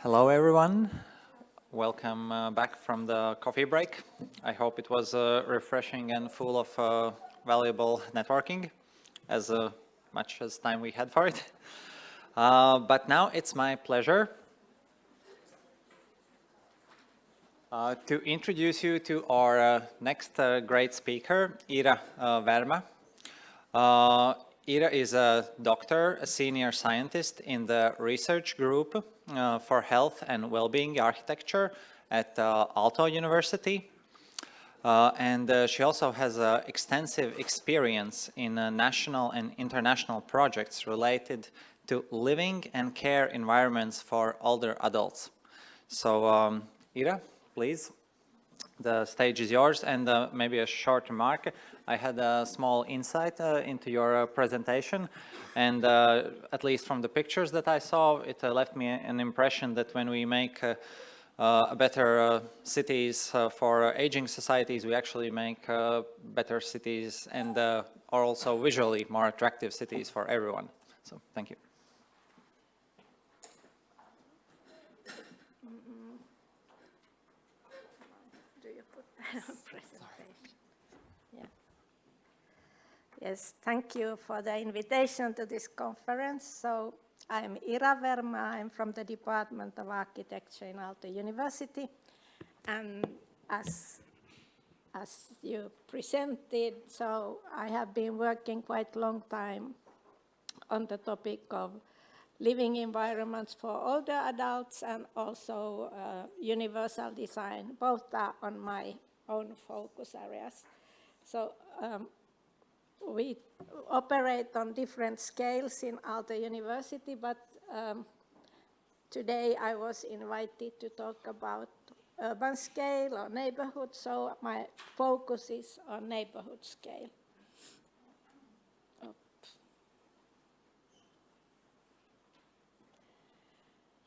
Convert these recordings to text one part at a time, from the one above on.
Hello everyone, welcome back from the coffee break. I hope it was refreshing and full of valuable networking, as much as time we had for it. But now it's my pleasure to introduce you to our next great speaker, Ira Verma. Ira is a doctor, a senior scientist in the research group for health and well-being architecture at Aalto University. She also has extensive experience in national and international projects related to living and care environments for older adults. So, Ira, please. The stage is yours, and maybe a short remark. I had a small insight into your presentation, and at least from the pictures that I saw, it left me an impression that when we make better cities for aging societies, we actually make better cities and are also visually more attractive cities for everyone. So, thank you. Presentation. Yeah. Yes, thank you for the invitation to this conference. So I'm Ira Verma. I'm from the Department of Architecture in Aalto University. And as you presented, so I have been working quite a long time on the topic of living environments for older adults and also universal design. Both are on my own focus areas. So we operate on different scales in Aalto University, but today I was invited to talk about urban scale or neighborhood, so my focus is on neighborhood scale.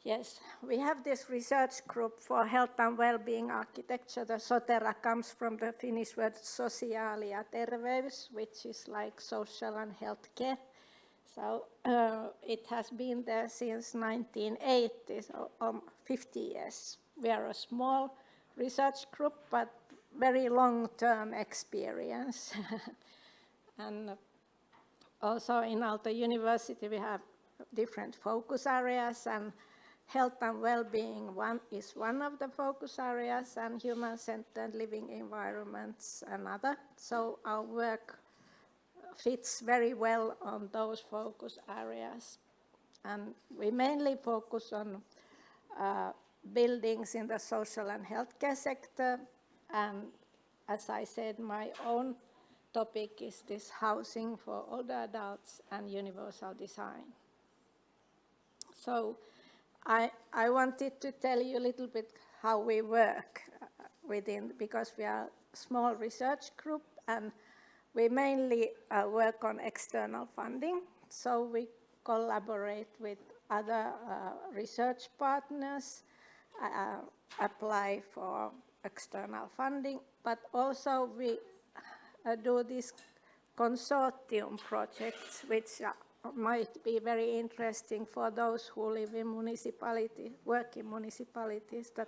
Yes, we have this research group for health and well-being architecture. The Sotera comes from the Finnish word sosiaali ja terveys, which is like social and health care. So it has been there since 1980, so 50 years. We are a small research group, but very long-term experience. And also in Aalto University, we have different focus areas, and health and well-being is one of the focus areas, and human-centered living environments another. So our work fits very well on those focus areas. And we mainly focus on buildings in the social and healthcare sector. And as I said, my own topic is this housing for older adults and universal design. So I wanted to tell you a little bit how we work because we are a small research group and we mainly work on external funding. So we collaborate with other research partners, apply for external funding, but also we do these consortium projects, which might be very interesting for those who live in municipalities, work in municipalities, that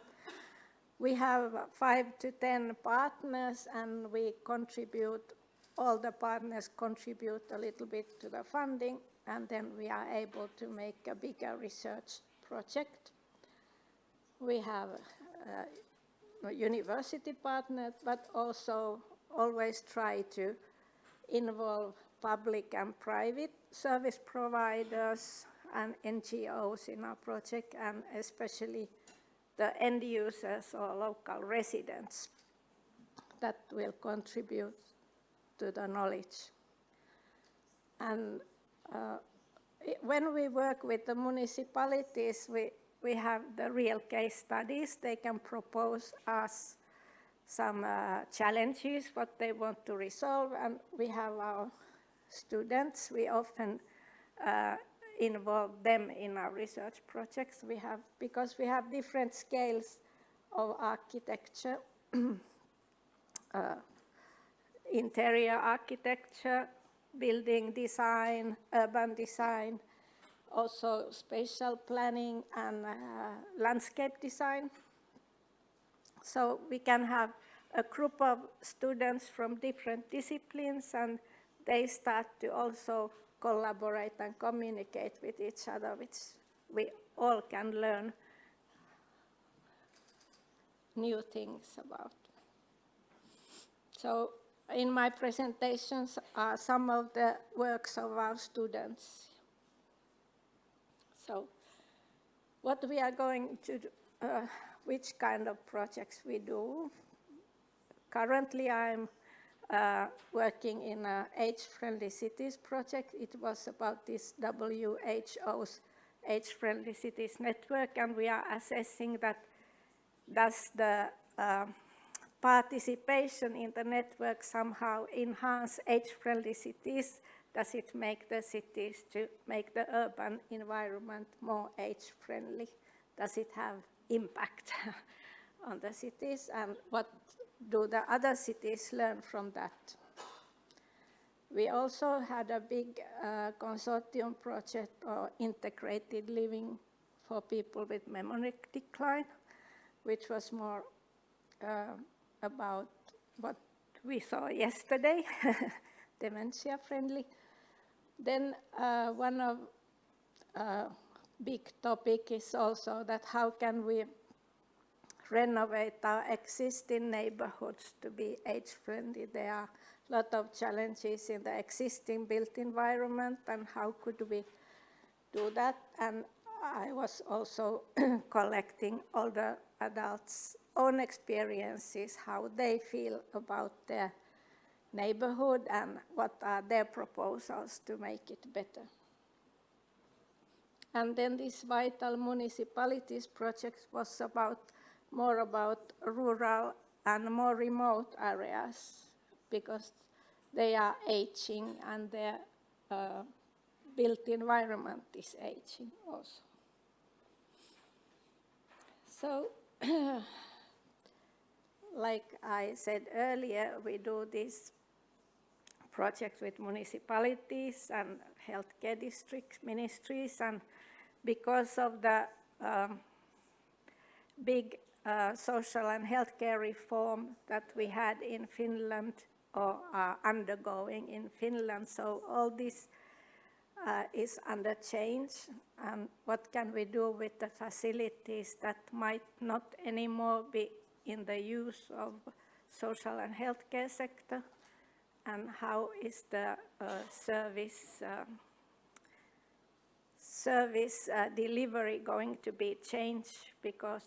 we have 5 to 10 partners and we contribute, all the partners contribute a little bit to the funding, and then we are able to make a bigger research project. We have a university partner, but also always try to involve public and private service providers and NGOs in our project, and especially the end users or local residents that will contribute to the knowledge. And when we work with the municipalities, we have the real case studies. They can propose us some challenges, what they want to resolve, and we have our students. We often involve them in our research projects. Because we have different scales of architecture, interior architecture, building design, urban design, also spatial planning and landscape design. So we can have a group of students from different disciplines, and they start to also collaborate and communicate with each other, which we all can learn new things about. So in my presentations are some of the works of our students. So what we are going to do, which kind of projects we do. Currently I'm working in an age-friendly cities project. It was about this WHO's age-friendly cities network, and we are assessing that does the participation in the network somehow enhance age-friendly cities? Does it make the cities to make the urban environment more age-friendly? Does it have impact on the cities, and what do the other cities learn from that? We also had a big consortium project or integrated living for people with memory decline, which was more about what we saw yesterday, dementia friendly. Then one of big topic is also that how can we renovate our existing neighborhoods to be age-friendly. There are a lot of challenges in the existing built environment, and how could we do that? And I was also collecting all the adults' own experiences, how they feel about their neighborhood and what are their proposals to make it better. And then this Vital Municipalities project was more about rural and more remote areas, because they are aging and their built environment is aging also. So, like I said earlier, we do this project with municipalities and healthcare district ministries, and because of the big social and healthcare reform that we had in Finland or are undergoing in Finland, so all this is under change, and what can we do with the facilities that might not anymore be in the use of social and healthcare sector, and how is the service delivery going to be changed, because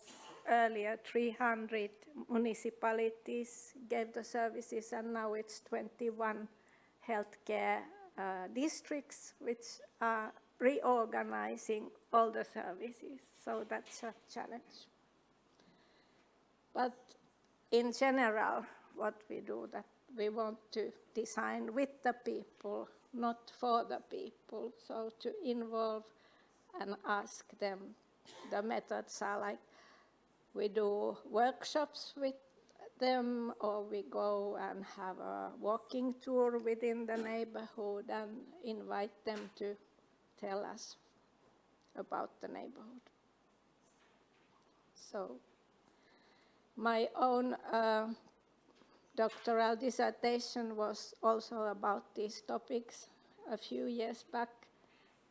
earlier 300 municipalities gave the services, and now it's 21 healthcare districts which are reorganizing all the services, so that's a challenge. But in general, what we do, that we want to design with the people, not for the people, so to involve and ask them. The methods are like we do workshops with them, or we go and have a walking tour within the neighborhood and invite them to tell us about the neighborhood. So my own doctoral dissertation was also about these topics a few years back,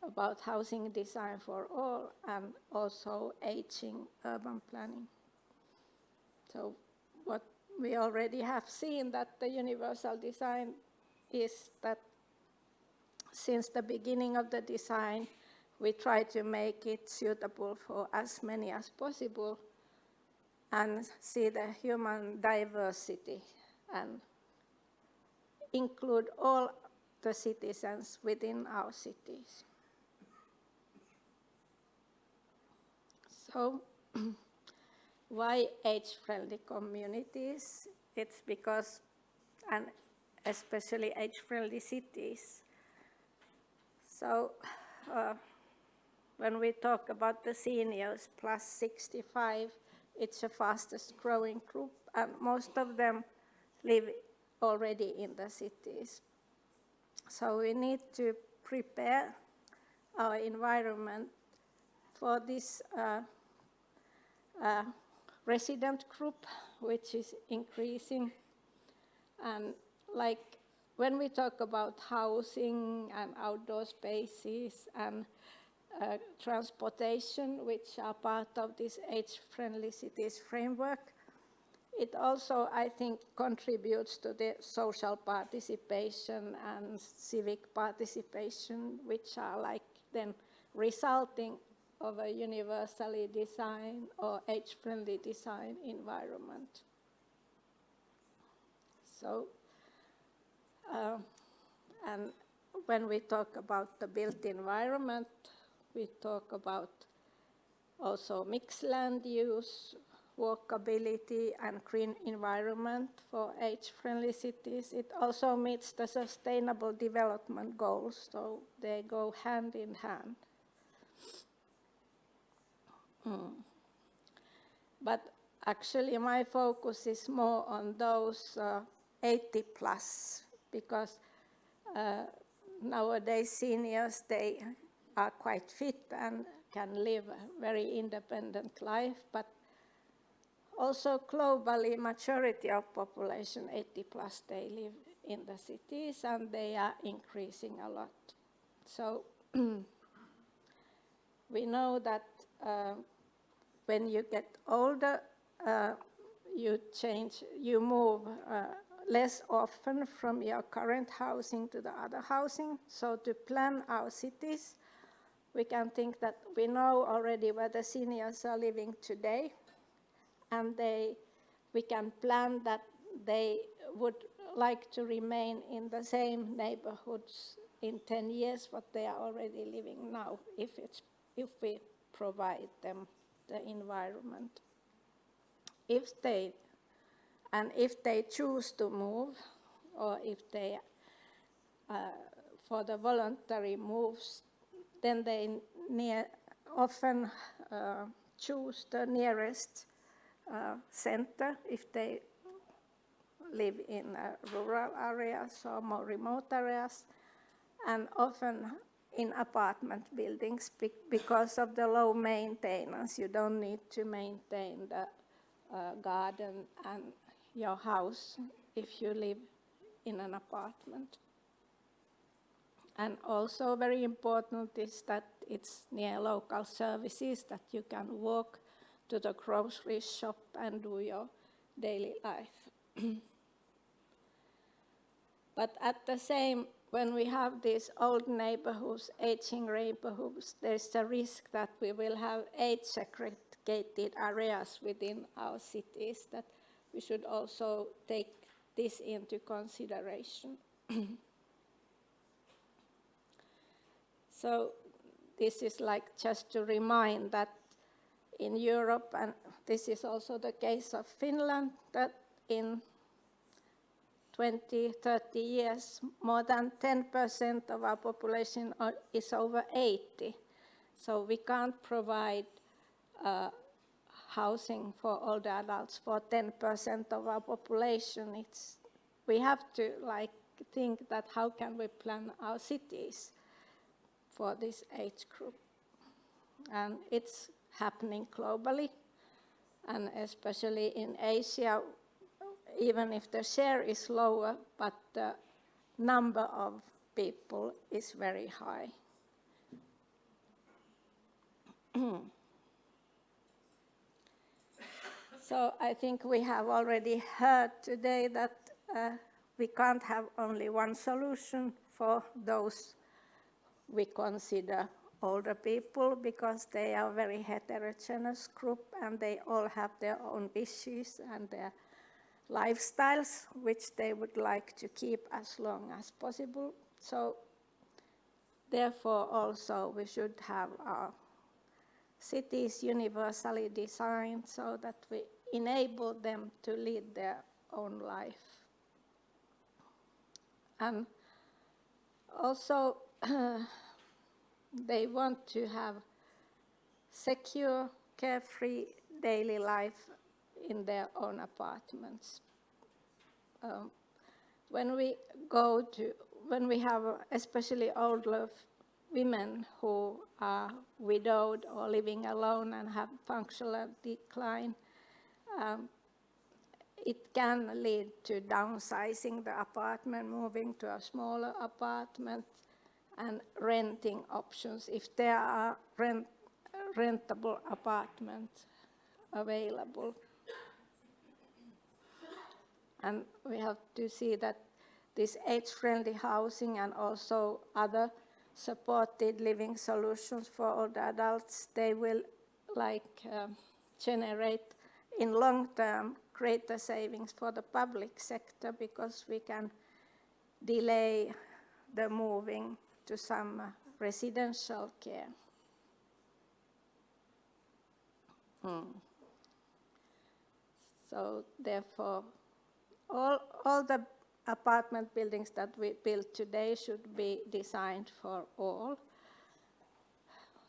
about housing design for all and also aging urban planning. So what we already have seen, that the universal design is that since the beginning of the design, we try to make it suitable for as many as possible and see the human diversity and include all the citizens within our cities. So why age-friendly communities? It's because, and especially age-friendly cities. So when we talk about the seniors plus 65, it's the fastest growing group, and most of them live already in the cities. So we need to prepare our environment for this resident group, which is increasing. And like when we talk about housing and outdoor spaces and transportation, which are part of this age-friendly cities framework, it also, I think, contributes to the social participation and civic participation, which are like then resulting of a universally designed or age-friendly design environment. So, and when we talk about the built environment, we talk about also mixed land use, walkability, and green environment for age-friendly cities. It also meets the sustainable development goals, so they go hand in hand. But actually my focus is more on those 80 plus, because nowadays seniors, they are quite fit and can live a very independent life, but also globally, majority of population 80 plus, they live in the cities and they are increasing a lot. So we know that when you get older, you move less often from your current housing to the other housing. So to plan our cities, we can think that we know already where the seniors are living today, and we can plan that they would like to remain in the same neighborhoods in 10 years what they are already living now, if we provide them the environment. If they choose to move, or if they, for the voluntary moves, then they often choose the nearest center if they live in rural areas or more remote areas, and often in apartment buildings because of the low maintenance. You don't need to maintain the garden and your house if you live in an apartment. And also very important is that it's near local services, that you can walk to the grocery shop and do your daily life. But at the same, when we have these old neighborhoods, aging neighborhoods, there's a risk that we will have age-segregated areas within our cities, that we should also take this into consideration. So this is like just to remind that in Europe, and this is also the case of Finland, that in 20, 30 years, more than 10% of our population is over 80. So we can't provide housing for older adults for 10% of our population. We have to think that how can we plan our cities for this age group. And it's happening globally, and especially in Asia, even if the share is lower, but the number of people is very high. So I think we have already heard today that we can't have only one solution for those we consider older people, because they are a very heterogeneous group and they all have their own wishes and their lifestyles, which they would like to keep as long as possible. So therefore also we should have our cities universally designed so that we enable them to lead their own life. And also they want to have secure, carefree daily life in their own apartments. When we have especially older women who are widowed or living alone and have functional decline. It can lead to downsizing the apartment, moving to a smaller apartment, and renting options if there are rentable apartments available. And we have to see that this age-friendly housing and also other supported living solutions for older adults, they will generate in long term greater savings for the public sector, because we can delay the moving to some residential care. So therefore, all the apartment buildings that we build today should be designed for all.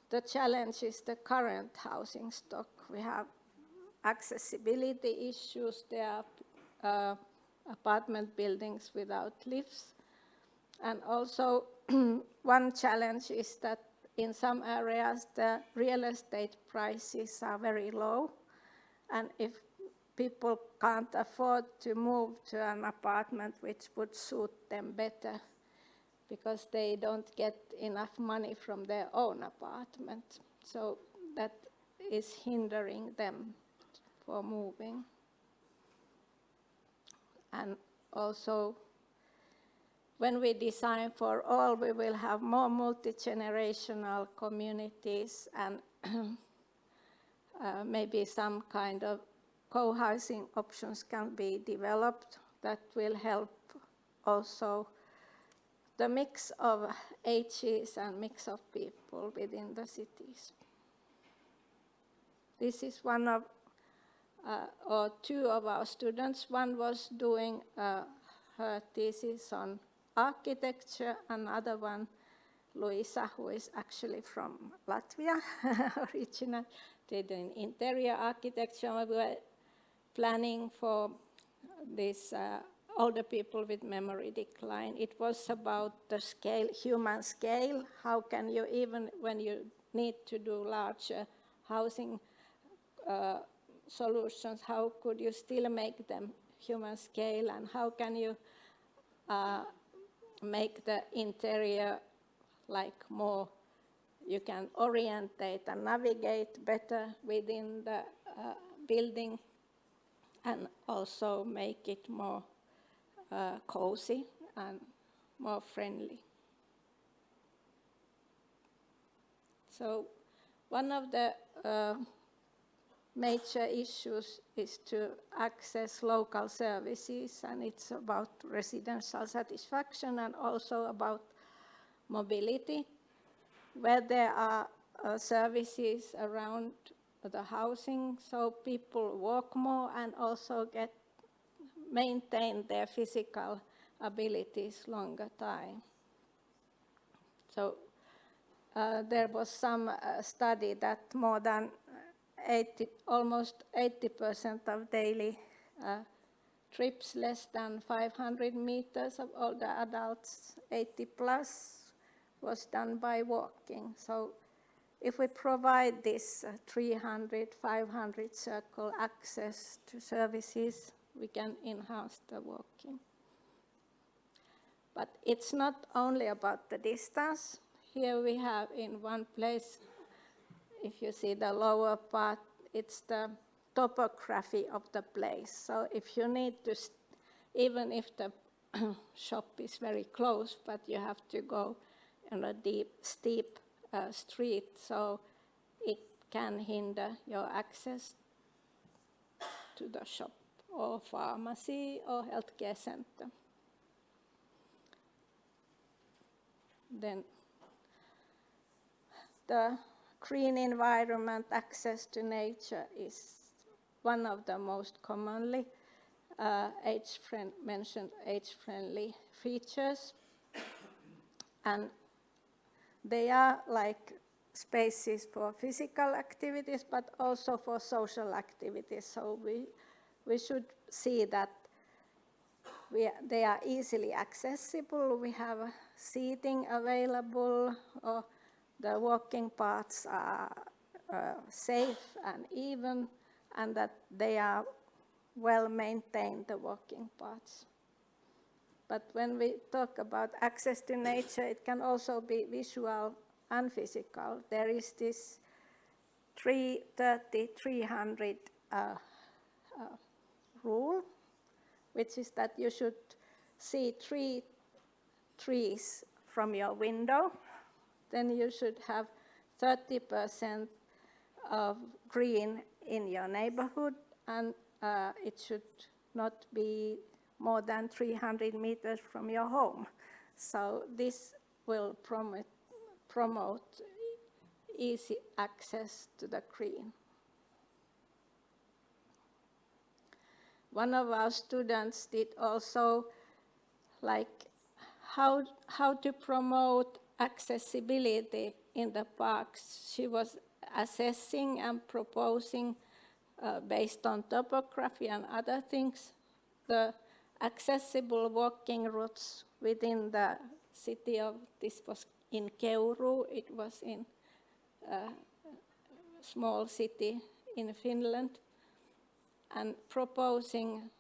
The challenge is the current housing stock. We have accessibility issues. There are apartment buildings without lifts. And also one challenge is that in some areas the real estate prices are very low. And if people can't afford to move to an apartment which would suit them better, because they don't get enough money from their own apartment. So that is hindering them for moving. And also, when we design for all, we will have more multi-generational communities, and maybe some kind of co-housing options can be developed that will help also the mix of ages and mix of people within the cities. This is one of, or two of our students. One was doing her thesis on architecture, another one, Luisa, who is actually from Latvia, originally, did an interior architecture. We were planning for this older people with memory decline. It was about the scale, human scale. How can you, even when you need to do larger housing solutions, how could you still make them human scale, and how can you make the interior like more, you can orientate and navigate better within the building, and also make it more cozy and more friendly. So one of the major issues is to access local services, and it's about residential satisfaction and also about mobility, where there are services around the housing, so people walk more and also maintain their physical abilities longer time. So there was some study that more than almost 80% of daily trips less than 500 meters of older adults, 80 plus, was done by walking. So if we provide this 300, 500 circle access to services, we can enhance the walking. But it's not only about the distance. Here we have in one place, if you see the lower part, it's the topography of the place. So if you need to, even if the shop is very close, but you have to go on a steep street, so it can hinder your access to the shop or pharmacy or healthcare center. Then the green environment, access to nature, is one of the most commonly mentioned age-friendly features. And they are like spaces for physical activities, but also for social activities. So we should see that they are easily accessible. We have seating available, or the walking paths are safe and even, and that they are well maintained, the walking paths. But when we talk about access to nature, it can also be visual and physical. There is this 300 rule, which is that you should see 3 trees from your window. Then you should have 30% of green in your neighborhood, and it should not be more than 300 meters from your home. So this will promote easy access to the green. One of our students did also how to promote accessibility in the parks. She was assessing and proposing, based on topography and other things, the accessible walking routes within the city of, this was in Keuru, it was in a small city in Finland, and proposing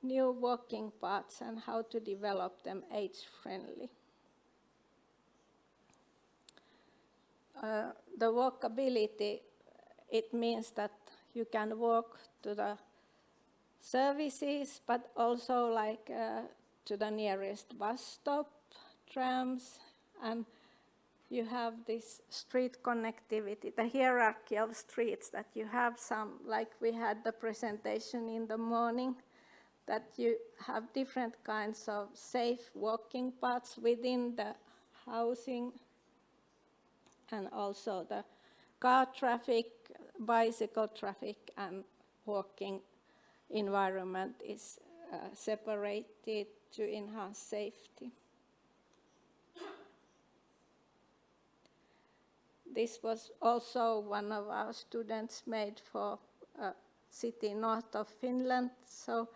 new walking paths and how to develop them age-friendly. The walkability, it means that you can walk to the services, but also to the nearest bus stop, trams, and you have this street connectivity, the hierarchy of streets, that you have some, like we had the presentation in the morning, that you have different kinds of safe walking paths within the housing, and also the car traffic, bicycle traffic, and walking environment is separated to enhance safety. This was also one of our students made for a city north of Finland. So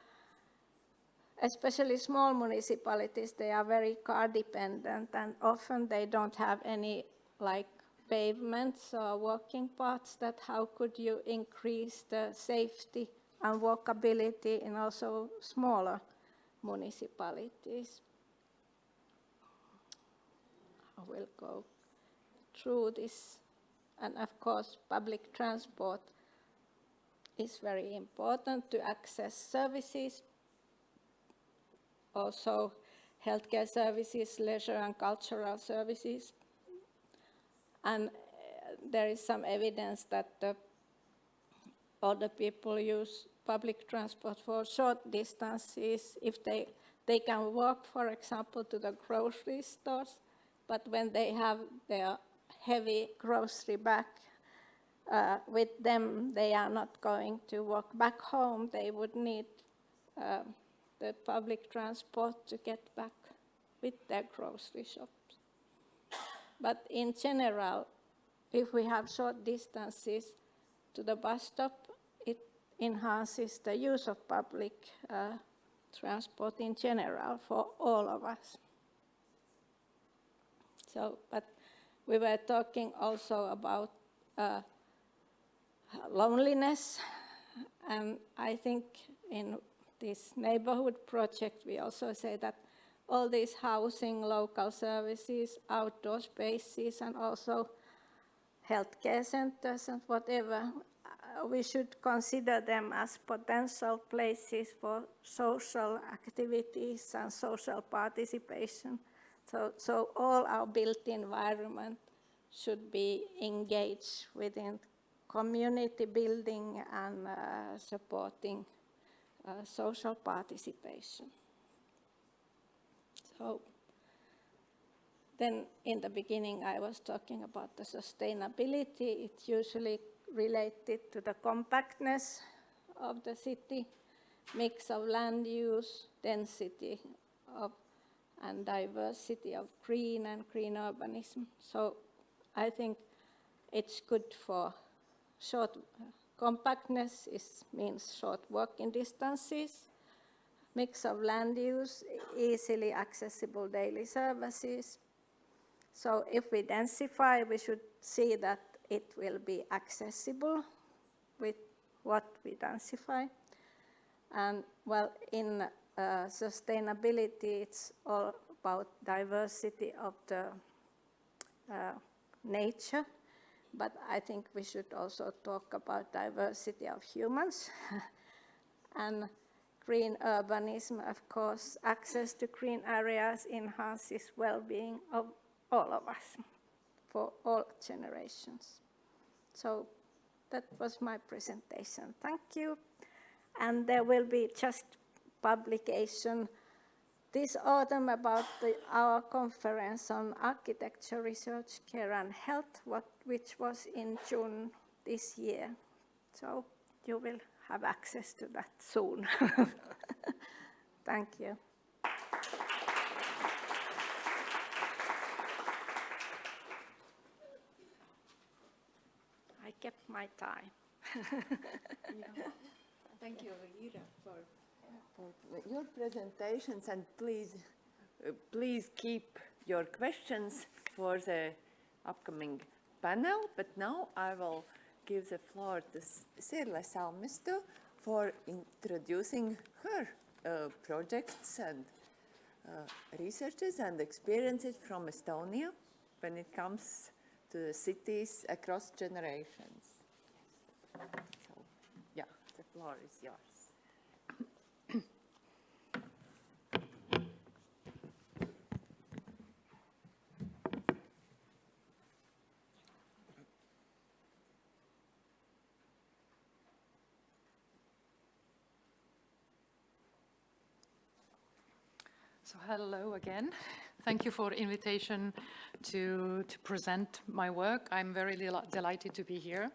especially small municipalities, they are very car dependent, and often they don't have any pavements or walking paths. That how could you increase the safety and walkability in also smaller municipalities? I will go through this, and of course public transport is very important to access services, also healthcare services, leisure and cultural services. And there is some evidence that older people use public transport for short distances if they can walk, for example, to the grocery stores, but when they have their heavy grocery bag with them, they are not going to walk back home. They would need the public transport to get back with their grocery shops. But in general, if we have short distances to the bus stop, it enhances the use of public transport in general for all of us. So, but we were talking also about loneliness, and I think in this neighborhood project we also say that all these housing, local services, outdoor spaces, and also healthcare centers and whatever, we should consider them as potential places for social activities and social participation. So all our built environment should be engaged within community building and supporting social participation. So then in the beginning I was talking about the sustainability. It's usually related to the compactness of the city, mix of land use, density of, and diversity of green and green urbanism. So I think it's good for short compactness means short walking distances, mix of land use, easily accessible daily services. So if we densify, we should see that it will be accessible with what we densify. And well, in sustainability, it's all about diversity of the nature, but I think we should also talk about diversity of humans. And green urbanism, of course, access to green areas enhances well-being of all of us, for all generations. So that was my presentation. Thank you. And there will be just publication this autumn about our conference on architecture, research, care and health, which was in June this year. So you will have access to that soon. Thank you. I kept my time. Thank you, Ira, for your presentations, and please keep your questions for the upcoming panel. But now I will give the floor to Sirle Salmisto for introducing her projects and researches and experiences from Estonia when it comes to the cities across generations. So, yeah, the floor is yours. So hello again. Thank you for invitation to present my work. I'm very delighted to be here.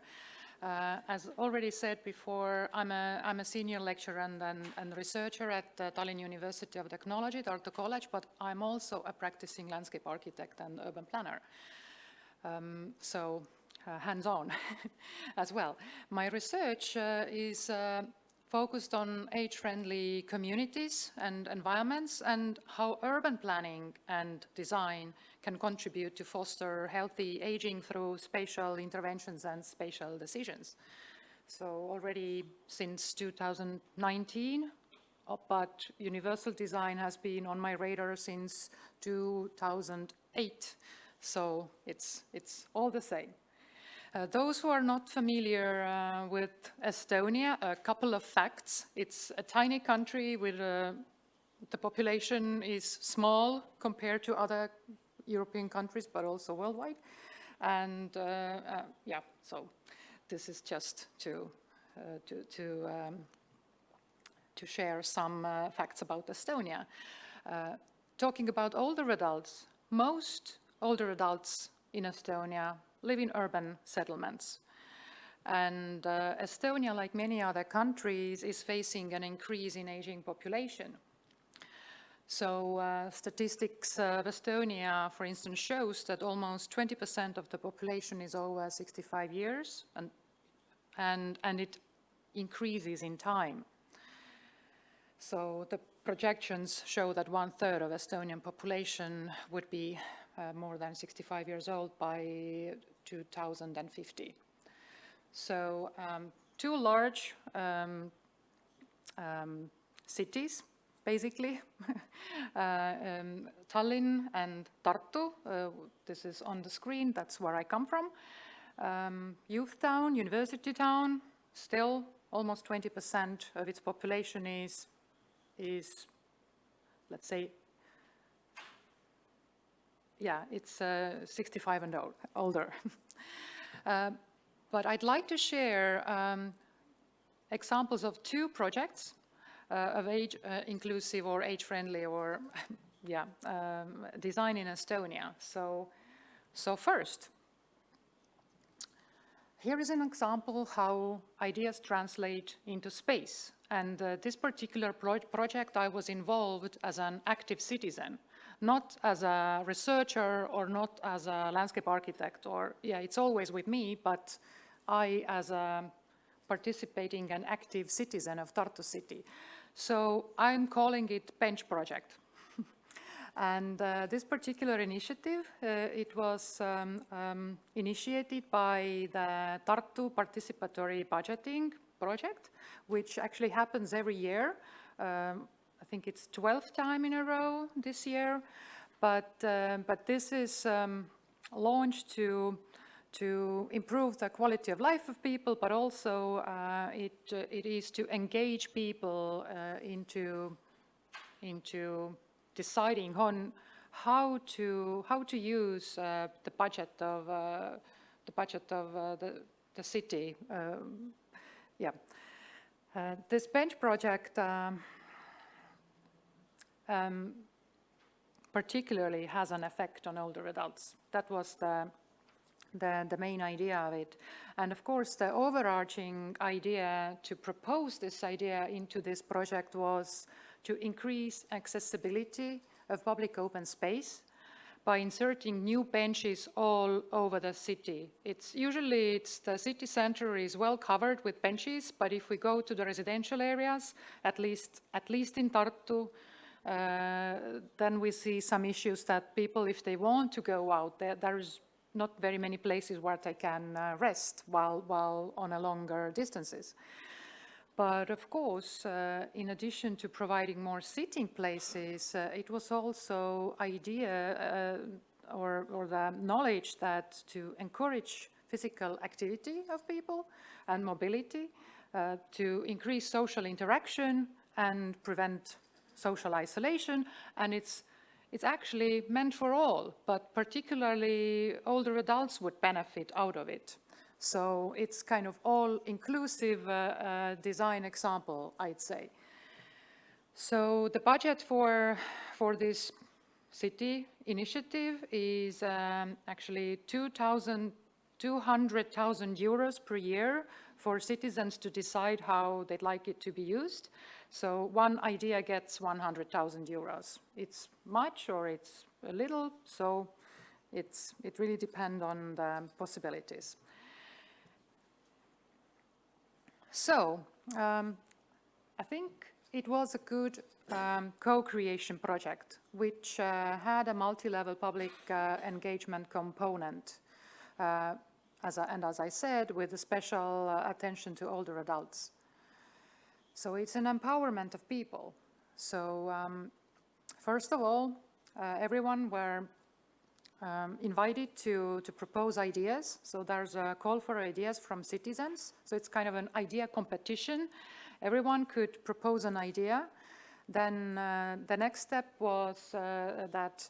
As already said before, I'm a senior lecturer and researcher at Tallinn University of Technology, Tartu College, but I'm also a practicing landscape architect and urban planner. So hands-on as well. My research is focused on age-friendly communities and environments and how urban planning and design can contribute to foster healthy aging through spatial interventions and spatial decisions. So already since 2019, but universal design has been on my radar since 2008. So it's all the same. Those who are not familiar with Estonia, a couple of facts. It's a tiny country with the population is small compared to other European countries, but also worldwide. And yeah, so this is just to share some facts about Estonia. Talking about older adults, most older adults in Estonia live in urban settlements. And Estonia, like many other countries, is facing an increase in aging population. So statistics of Estonia, for instance, shows that almost 20% of the population is over 65 years, and it increases in time. So the projections show that 1/3 of Estonian population would be more than 65 years old by 2050. So two large cities, basically, Tallinn and Tartu. This is on the screen, that's where I come from. Youth town, university town, still almost 20% of its population is, let's say, yeah, it's 65 and older. But I'd like to share examples of two projects of age inclusive or age-friendly or yeah, design in Estonia. So first, here is an example how ideas translate into space. And this particular project, I was involved as an active citizen, not as a researcher or not as a landscape architect, or, yeah, it's always with me, but I as a participating and active citizen of Tartu city. So I'm calling it Bench Project. And this particular initiative, it was initiated by the Tartu Participatory Budgeting Project, which actually happens every year. I think it's 12th time in a row this year, but this is launched to improve the quality of life of people, but also it is to engage people into deciding on how to use the budget of the city. This bench project particularly has an effect on older adults. That was the main idea of it. And of course, the overarching idea to propose this idea into this project was to increase accessibility of public open space by inserting new benches all over the city. Usually the city center is well covered with benches, but if we go to the residential areas, at least in Tartu, then we see some issues that people, if they want to go out, there is not very many places where they can rest while on a longer distances. But of course, in addition to providing more sitting places, it was also idea or the knowledge that to encourage physical activity of people and mobility, to increase social interaction and prevent social isolation, and it's actually meant for all, but particularly older adults would benefit out of it. So it's kind of all-inclusive design example, I'd say. So the budget for this city initiative is actually 200,000 euros per year for citizens to decide how they'd like it to be used. So one idea gets 100,000 euros. It's much or it's a little, so it really depends on the possibilities. So I think it was a good co-creation project, which had a multi-level public engagement component, and as I said, with a special attention to older adults. So it's an empowerment of people. So first of all, everyone were invited to propose ideas. So there's a call for ideas from citizens. So it's kind of an idea competition. Everyone could propose an idea. Then the next step was that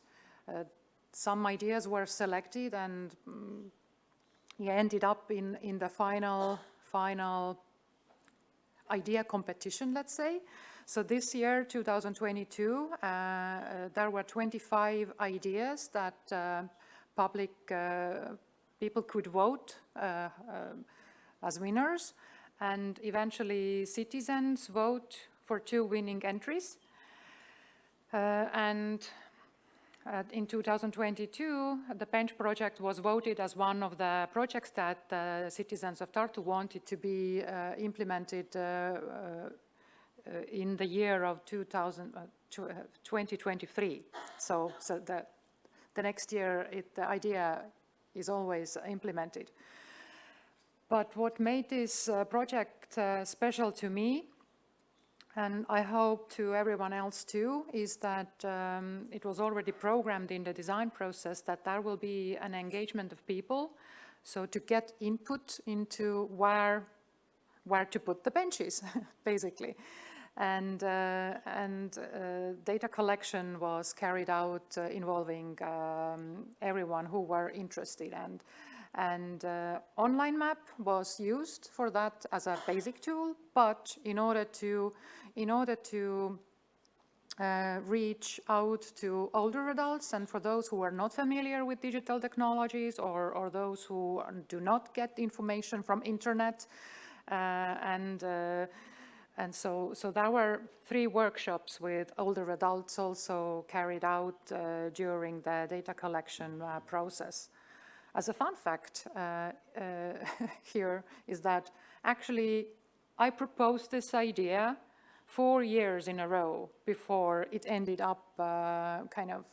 some ideas were selected and ended up in the final idea competition, let's say. So this year, 2022, there were 25 ideas that public people could vote as winners, and eventually citizens vote for 2 winning entries. And in 2022, the Bench project was voted as one of the projects that citizens of Tartu wanted to be implemented in the year of 2023. So the next year, the idea is always implemented. But what made this project special to me, and I hope to everyone else too, is that it was already programmed in the design process that there will be an engagement of people, so to get input into where to put the benches, basically. And data collection was carried out involving everyone who were interested, and online map was used for that as a basic tool, but in order to reach out to older adults, and for those who are not familiar with digital technologies or those who do not get information from internet, and so there were 3 workshops with older adults also carried out during the data collection process. As a fun fact here is that actually I proposed this idea 4 years in a row before it ended up kind of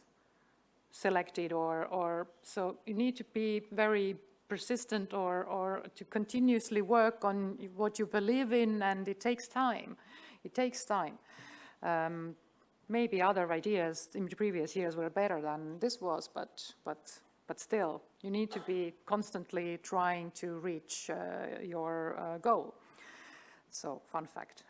selected, or so you need to be very persistent or to continuously work on what you believe in, and it takes time. It takes time. Maybe other ideas in the previous years were better than this was, but still, you need to be constantly trying to reach your goal. So, fun fact.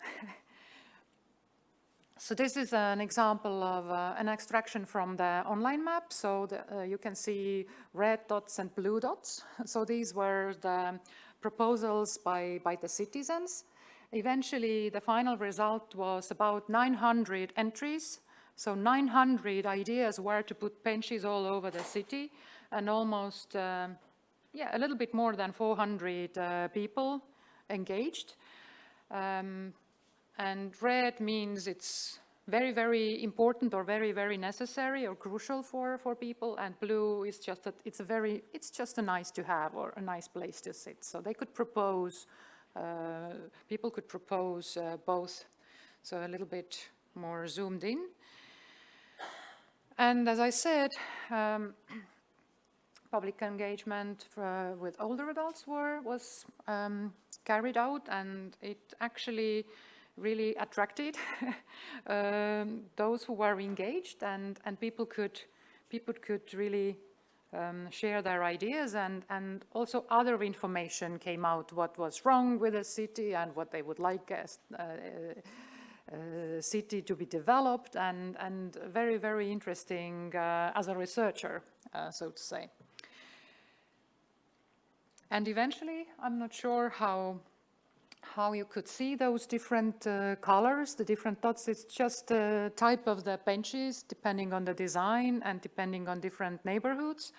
So this is an example of an extraction from the online map. So you can see red dots and blue dots. So these were the proposals by the citizens. Eventually, the final result was about 900 entries. So 900 ideas where to put benches all over the city, and almost, a little bit more than 400 people engaged. And red means it's very, very important or very, very necessary or crucial for people. And blue is just that it's just a nice to have or a nice place to sit. So they could propose, people could propose both. So a little bit more zoomed in. And as I said, public engagement with older adults was carried out, and it actually really attracted those who were engaged, and people could really share their ideas, and also other information came out, what was wrong with the city and what they would like city to be developed, and very, very interesting as a researcher, so to say. And eventually, I'm not sure how you could see those different colors, the different dots. It's just the type of the benches, depending on the design and depending on different neighborhoods.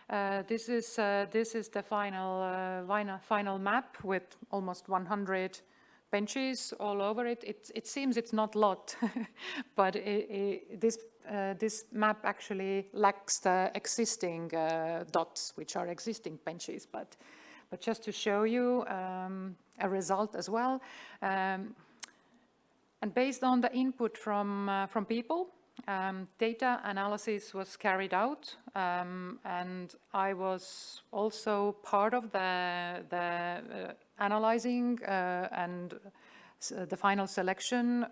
This is the final map with almost 100 benches all over it. It seems it's not a lot, but this map actually lacks the existing dots, which are existing benches. But just to show you a result as well, and based on the input from people, data analysis was carried out, and I was also part of the analyzing and the final selection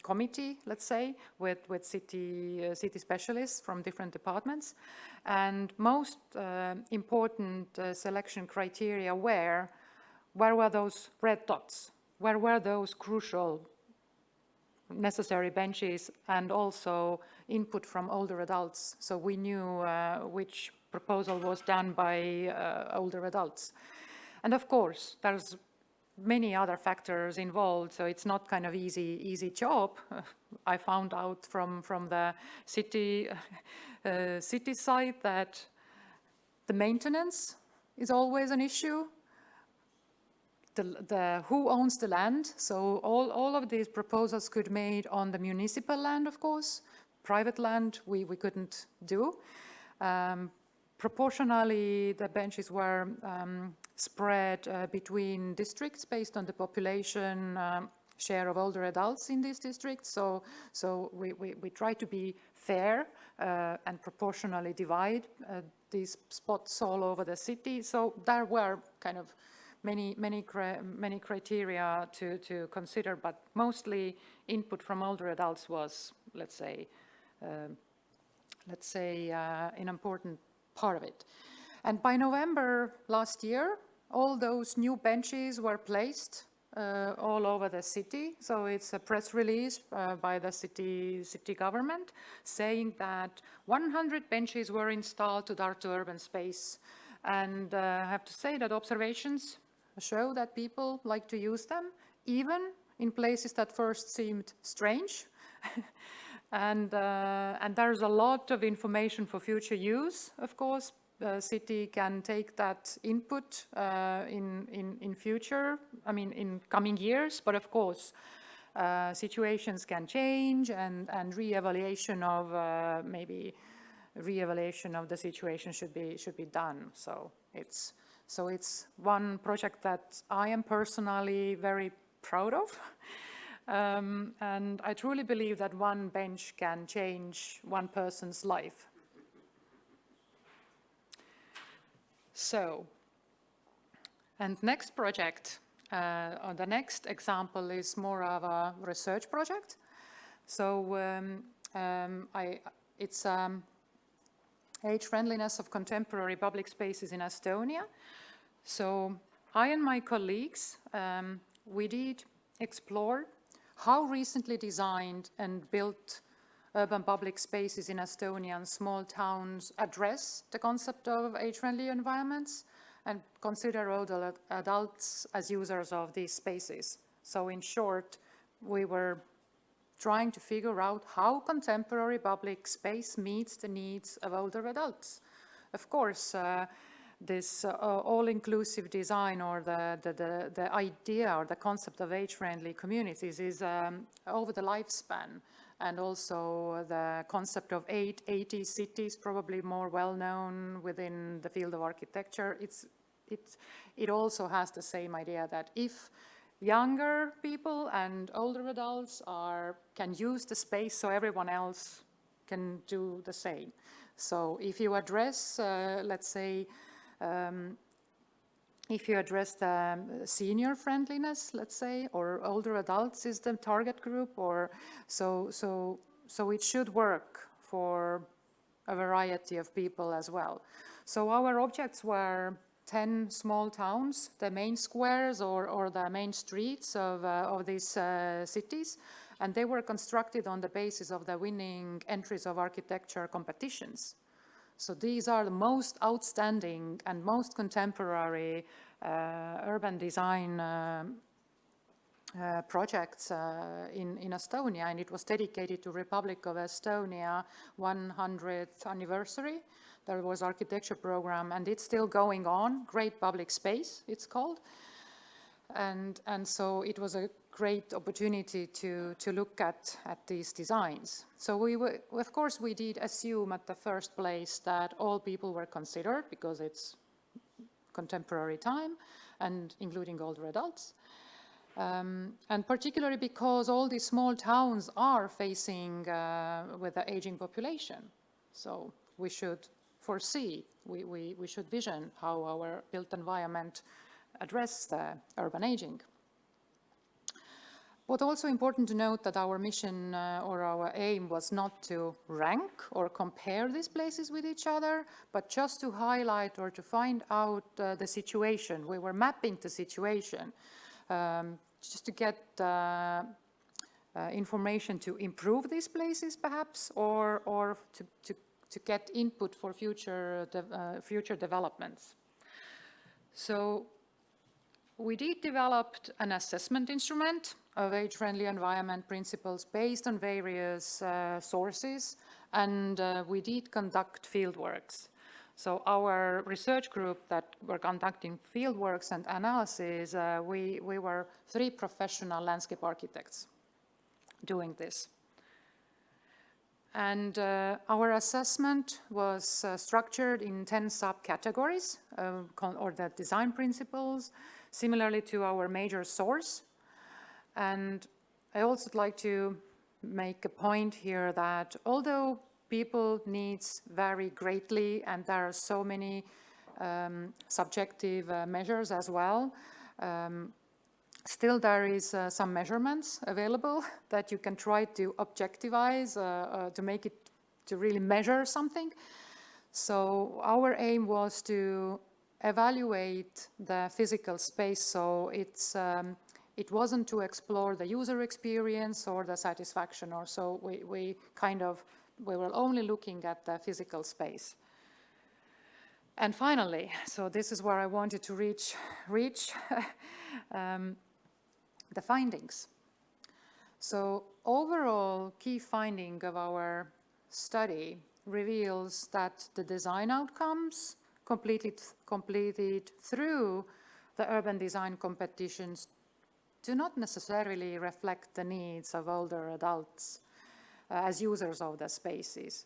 committee, let's say, with city specialists from different departments. And most important selection criteria where were those red dots? Where were those crucial necessary benches, and also input from older adults, so we knew which proposal was done by older adults. And of course, there's many other factors involved, so it's not kind of easy job. I found out from the city side that the maintenance is always an issue. The who owns the land, so all of these proposals could be made on the municipal land, of course. Private land we couldn't do. Proportionally, the benches were spread between districts based on the population share of older adults in these districts. So we try to be fair and proportionally divide these spots all over the city. So there were kind of many criteria to consider, but mostly input from older adults was, let's say, an important part of it. And by November last year, all those new benches were placed all over the city. So it's a press release by the city government saying that 100 benches were installed to Tartu urban space. And I have to say that observations show that people like to use them, even in places that first seemed strange. And there's a lot of information for future use, of course. The city can take that input in future, I mean, in coming years, but of course, situations can change, and re-evaluation of maybe re-evaluation of the situation should be done. So it's one project that I am personally very proud of. And I truly believe that one bench can change one person's life. So, and next project, or the next example is more of a research project. So it's age friendliness of contemporary public spaces in Estonia. So I and my colleagues, we did explore how recently designed and built urban public spaces in Estonia and small towns address the concept of age-friendly environments and consider older adults as users of these spaces. So in short, we were trying to figure out how contemporary public space meets the needs of older adults. Of course, this all-inclusive design or the idea or the concept of age-friendly communities is over the lifespan, and also the concept of 880 cities, probably more well-known within the field of architecture. It also has the same idea that if younger people and older adults can use the space, so everyone else can do the same. So if you address, let's say, if you address the senior friendliness, let's say, or older adults is the target group, or so it should work for a variety of people as well. So our objects were 10 small towns, the main squares or the main streets of these cities, and they were constructed on the basis of the winning entries of architecture competitions. So these are the most outstanding and most contemporary urban design projects in Estonia, and it was dedicated to Republic of Estonia 100th anniversary. There was architecture program, and it's still going on. Great Public Space, it's called. And so it was a great opportunity to look at these designs. So of course, we did assume at the first place that all people were considered because it's contemporary time, and including older adults. And particularly because all these small towns are facing with the aging population. So we should foresee, we should vision how our built environment address the urban aging. But also important to note that our mission or our aim was not to rank or compare these places with each other, but just to highlight or to find out the situation. We were mapping the situation just to get information to improve these places perhaps, or to get input for future developments. So we did develop an assessment instrument of age-friendly environment principles based on various sources, and we did conduct fieldworks. So our research group that were conducting fieldworks and analysis, we were 3 professional landscape architects doing this. And our assessment was structured in 10 subcategories, or the design principles, similarly to our major source. And I also like to make a point here that although people needs vary greatly and there are so many subjective measures as well, still there is some measurements available that you can try to objectivize, to make it, to really measure something. So our aim was to evaluate the physical space, so it wasn't to explore the user experience or the satisfaction, or so we were only looking at the physical space. And finally, so this is where I wanted to reach the findings. So overall key finding of our study reveals that the design outcomes completed through the urban design competitions do not necessarily reflect the needs of older adults as users of the spaces.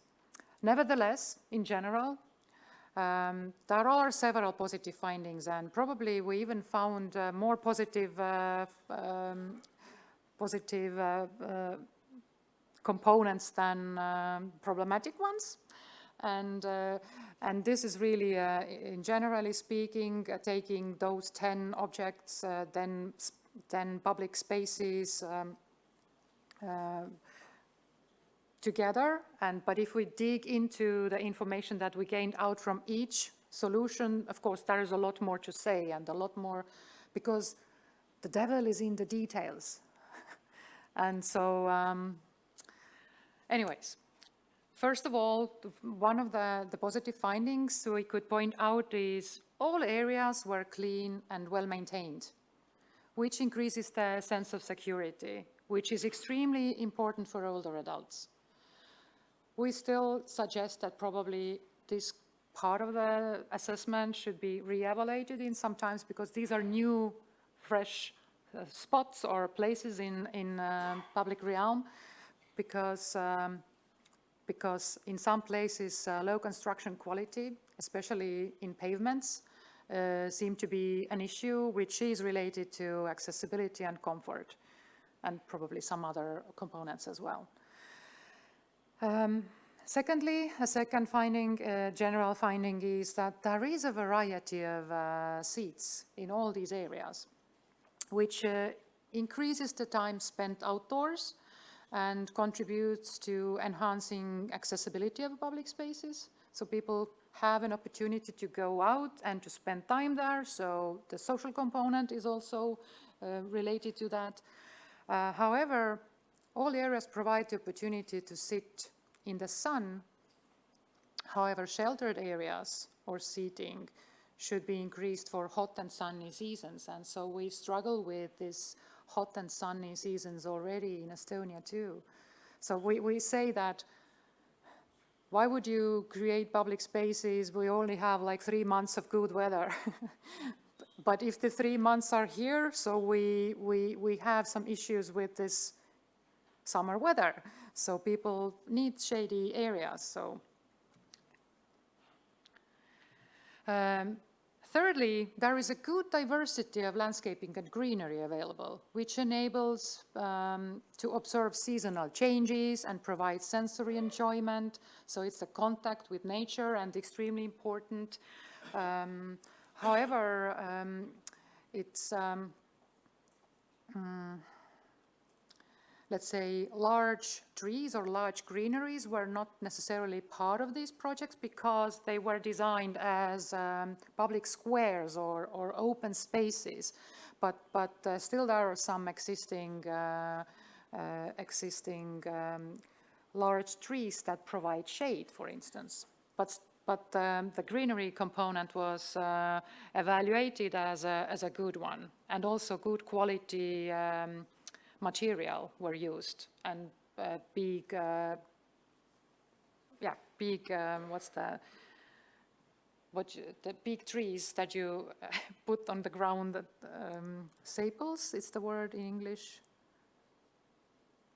Nevertheless, in general, there are several positive findings, and probably we even found more positive positive components than problematic ones. And this is really, in generally speaking, taking those 10 objects, then public spaces together. But if we dig into the information that we gained out from each solution, of course, there is a lot more to say and a lot more, because the devil is in the details. And so, anyways, first of all, one of the positive findings we could point out is all areas were clean and well maintained, which increases the sense of security, which is extremely important for older adults. We still suggest that probably this part of the assessment should be re-evaluated in sometimes, because these are new, fresh spots or places in public realm, because in some places low construction quality, especially in pavements, seem to be an issue which is related to accessibility and comfort, and probably some other components as well. Secondly, a second finding, general finding, is that there is a variety of seats in all these areas, which increases the time spent outdoors and contributes to enhancing accessibility of public spaces. So people have an opportunity to go out and to spend time there, so the social component is also related to that. However, all areas provide the opportunity to sit in the sun. However, sheltered areas or seating should be increased for hot and sunny seasons. And so we struggle with this hot and sunny seasons already in Estonia too. So we say that, why would you create public spaces? We only have like 3 months of good weather. But if the 3 months are here, so we have some issues with this summer weather. So people need shady areas. So thirdly, there is a good diversity of landscaping and greenery available, which enables to observe seasonal changes and provide sensory enjoyment. So it's a contact with nature and extremely important. However, it's let's say, large trees or large greeneries were not necessarily part of these projects because they were designed as public squares or open spaces. But still there are some existing large trees that provide shade, for instance. But the greenery component was evaluated as a good one, and also good quality material were used, and big big trees that you put on the ground, saples, it's the word in English.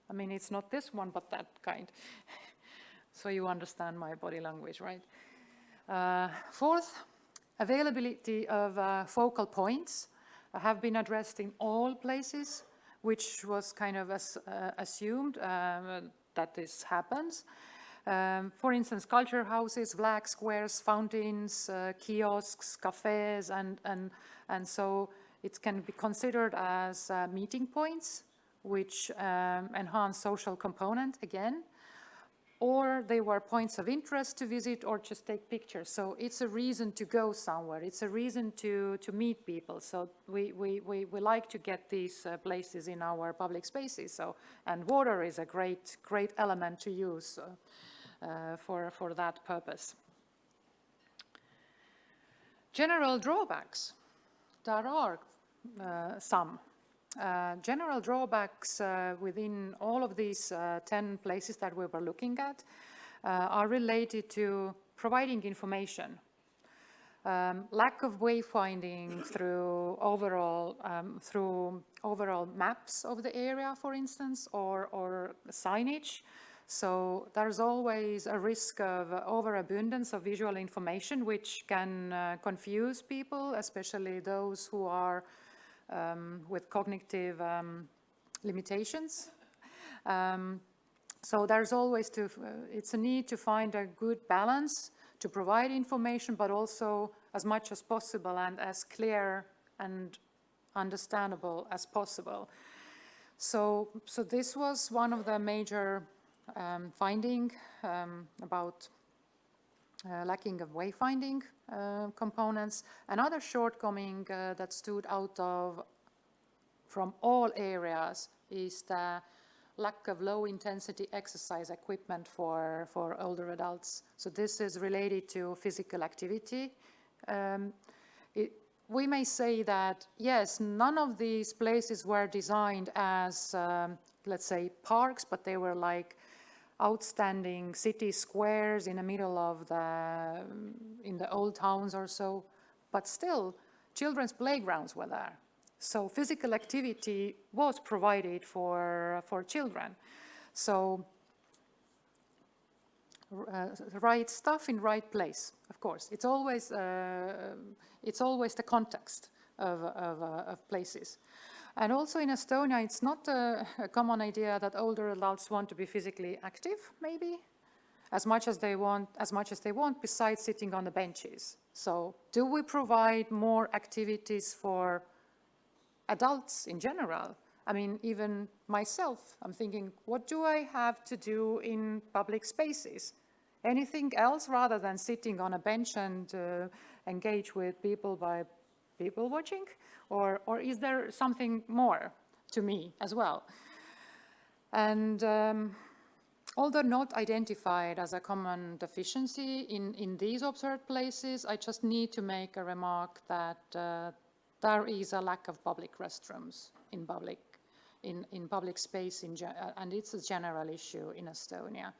I mean, it's not this one, but that kind. So you understand my body language, right? Fourth, availability of focal points have been addressed in all places, which was kind of assumed that this happens. For instance, culture houses, black squares, fountains, kiosks, cafes, and so it can be considered as meeting points, which enhance social component again, or they were points of interest to visit or just take pictures. So it's a reason to go somewhere. It's a reason to meet people. So we like to get these places in our public spaces. So, and water is a great element to use for that purpose. General drawbacks. There are some. General drawbacks within all of these 10 places that we were looking at are related to providing information, lack of wayfinding through overall maps of the area, for instance, or signage. So there's always a risk of overabundance of visual information, which can confuse people, especially those who are with cognitive limitations. So there's always it's a need to find a good balance to provide information, but also as much as possible and as clear and understandable as possible. So this was one of the major finding about lacking of wayfinding components. Another shortcoming that stood out from all areas is the lack of low-intensity exercise equipment for older adults. So this is related to physical activity. We may say that, yes, none of these places were designed as, let's say, parks, but they were like outstanding city squares in the middle of in the old towns or so. But still, children's playgrounds were there. So physical activity was provided for children. So right stuff in right place, of course. It's always the context of places. And also in Estonia, it's not a common idea that older adults want to be physically active, maybe, as much as they want, besides sitting on the benches. So do we provide more activities for adults in general? I mean, even myself, I'm thinking, what do I have to do in public spaces? Anything else rather than sitting on a bench and engage with people by people watching? Or is there something more to me as well? And although not identified as a common deficiency in these observed places, I just need to make a remark that there is a lack of public restrooms in public space, and it's a general issue in Estonia.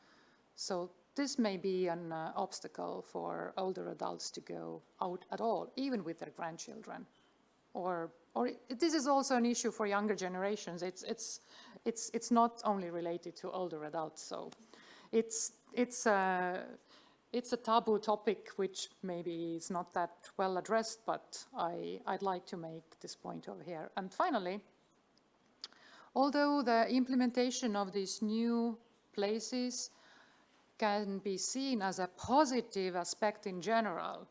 So this may be an obstacle for older adults to go out at all, even with their grandchildren. Or this is also an issue for younger generations. It's not only related to older adults. So it's a taboo topic which maybe is not that well addressed, but I'd like to make this point over here. And finally, although the implementation of these new places can be seen as a positive aspect in general,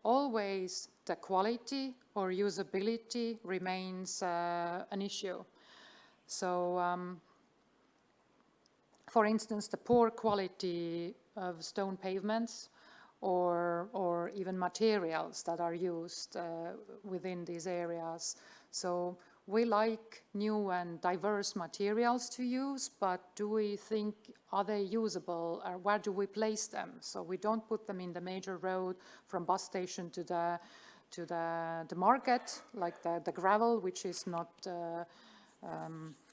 always the quality or usability remains an issue. So, for instance, the poor quality of stone pavements or even materials that are used within these areas. So we like new and diverse materials to use, but do we think, are they usable, or where do we place them? So we don't put them in the major road from bus station to the market, like the gravel, which is not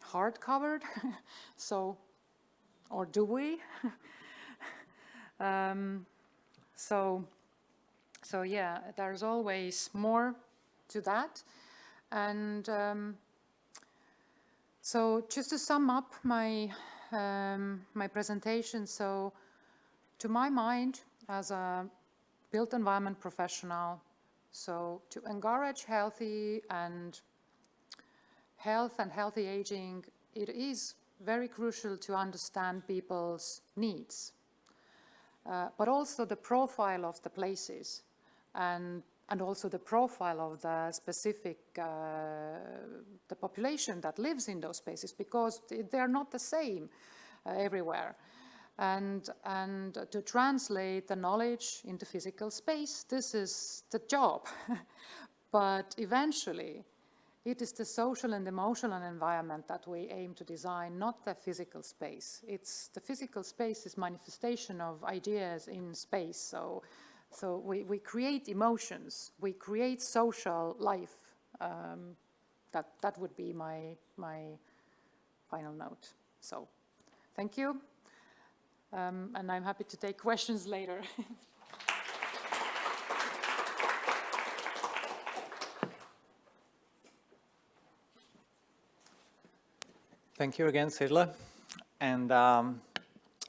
hard covered. So, or do we? So yeah, there's always more to that. And so just to sum up my presentation, so to my mind, as a built environment professional, so to encourage healthy aging, it is very crucial to understand people's needs, but also the profile of the places and also the profile of the specific the population that lives in those spaces, because they're not the same everywhere. And to translate the knowledge into physical space, this is the job. But eventually, it is the social and emotional environment that we aim to design, not the physical space. It's the physical space is manifestation of ideas in space. So we create emotions, we create social life. That would be my final note. So, thank you, and I'm happy to take questions later. Thank you again, Sirla. And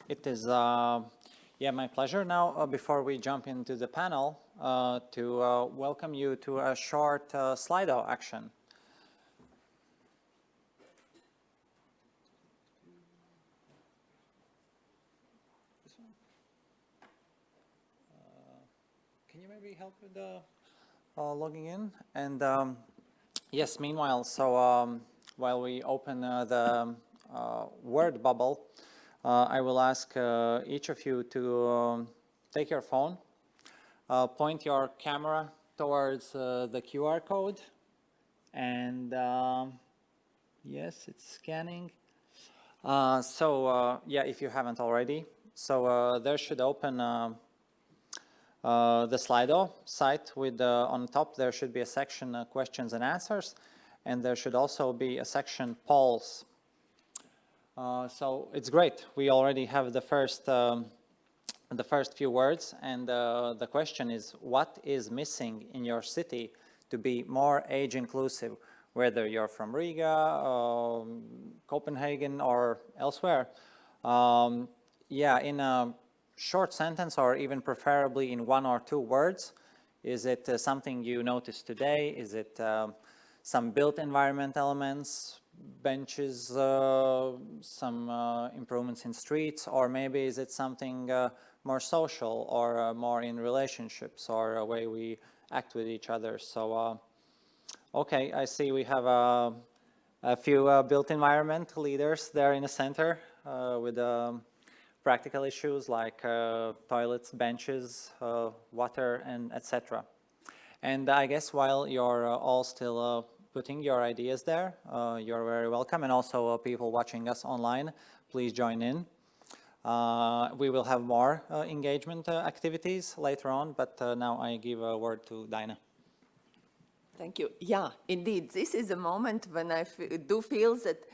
it is my pleasure now, before we jump into the panel, to welcome you to a short Slido action. maybe help with the logging in? And yes, meanwhile, so while we open the word bubble, I will ask each of you to take your phone, point your camera towards the QR code, and yes, it's scanning. Yeah, if you haven't already, so there should open the Slido site with on top there should be a section questions and answers, and there should also be a section polls. So it's great. We already have the first few words, and the question is, what is missing in your city to be more age inclusive? Whether you're from Riga, Copenhagen, or elsewhere. Yeah, in a short sentence, or even preferably in 1 or 2 words, is it something you noticed today? Is it some built environment elements, benches, some improvements in streets, or maybe is it something more social, or more in relationships, or a way we act with each other? So, okay, I see we have a few built environment leaders there in the center with practical issues like toilets, benches, water, and etc. And I guess while you're all still putting your ideas there, you're very welcome. And also people watching us online, please join in. We will have more engagement activities later on, but now I give a word to Dinah. Thank you. Yeah, indeed, this is a moment when I do feel that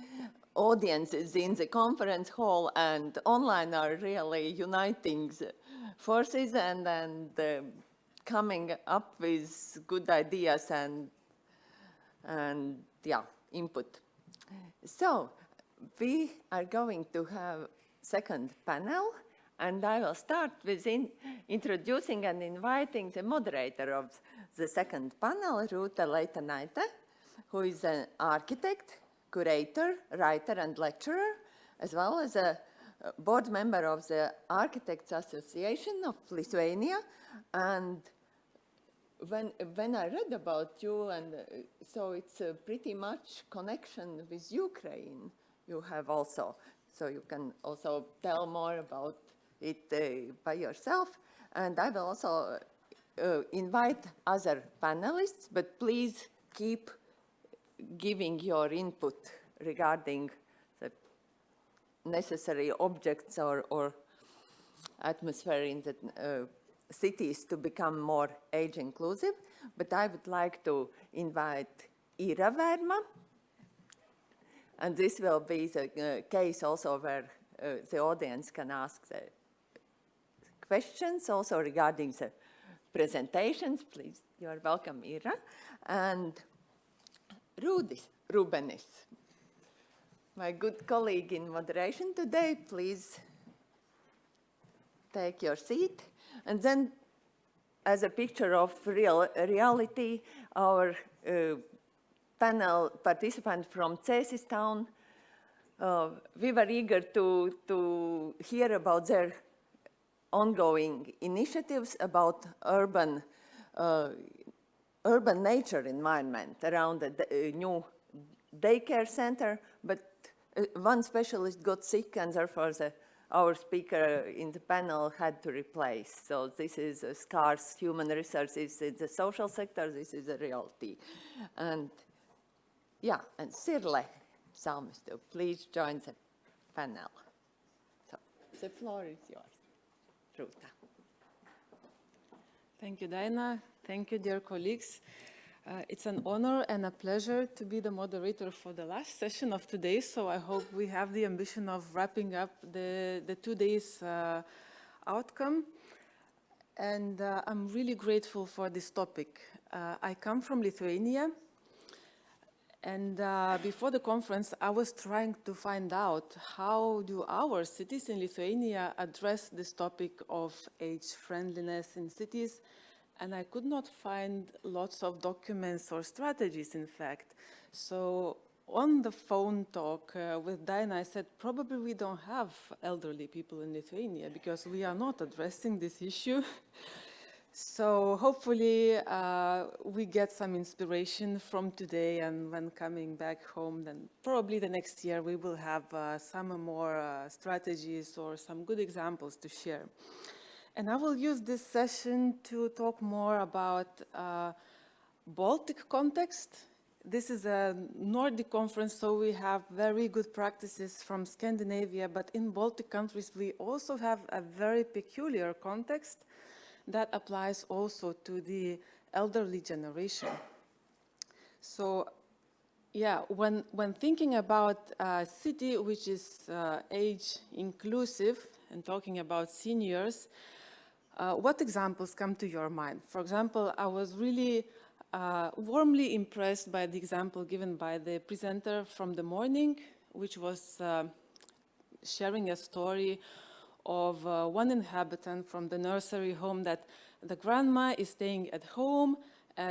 audiences in the conference hall and online are really uniting forces and coming up with good ideas and yeah, input. So we are going to have second panel, and I will start with introducing and inviting the moderator of the second panel, Ruta Leitanaite, who is an architect, curator, writer, and lecturer, as well as a board member of the Architects Association of Lithuania. And when I read about you, and so it's pretty much connection with Ukraine you have also. So you can also tell more about it by yourself. And I will also invite other panelists, but please keep giving your input regarding the necessary objects or atmosphere in the cities to become more age inclusive. But I would like to invite Ira Verma. And this will be the case also where the audience can ask the questions also regarding the presentations. Please, you are welcome, Ira. And Rubenis, my good colleague in moderation today, please take your seat. And then, as a picture of reality, our panel participant from Cēsistown, we were eager to hear about their ongoing initiatives about urban nature environment around the new daycare center, but one specialist got sick and therefore our speaker in the panel had to replace. So this is a scarce human resources in the social sector. This is a reality. And yeah, and Sirle Salmisto, please join the panel. So the floor is yours, Ruta. Thank you, Dinah. Thank you, dear colleagues. It's an honor and a pleasure to be the moderator for the last session of today. So I hope we have the ambition of wrapping up the 2 days outcome. And I'm really grateful for this topic. I come from Lithuania. And before the conference, I was trying to find out how do our cities in Lithuania address this topic of age friendliness in cities. And I could not find lots of documents or strategies, in fact. So on the phone talk with Dinah, I said, probably we don't have elderly people in Lithuania because we are not addressing this issue. So hopefully we get some inspiration from today, and when coming back home, then probably the next year we will have some more strategies or some good examples to share. And I will use this session to talk more about Baltic context. This is a Nordic conference, so we have very good practices from Scandinavia, but in Baltic countries we also have a very peculiar context that applies also to the elderly generation. So yeah, when thinking about a city which is age inclusive and talking about seniors, what examples come to your mind? For example, I was really warmly impressed by the example given by the presenter from the morning, which was sharing a story of one inhabitant from the nursery home that the grandma is staying at home.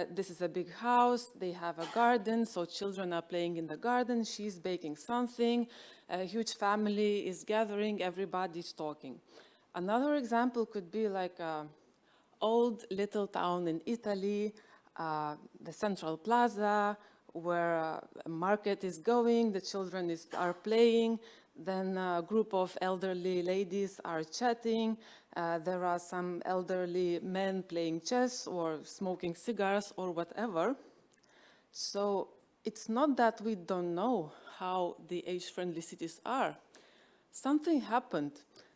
This is a big house, they have a garden, so children are playing in the garden, she's baking something, a huge family is gathering, everybody's talking. Another example could be like an old little town in Italy, the central plaza, where a market is going, the children are playing, then a group of elderly ladies are chatting, there are some elderly men playing chess or smoking cigars or whatever. So it's not that we don't know how the age-friendly cities are. Something happened.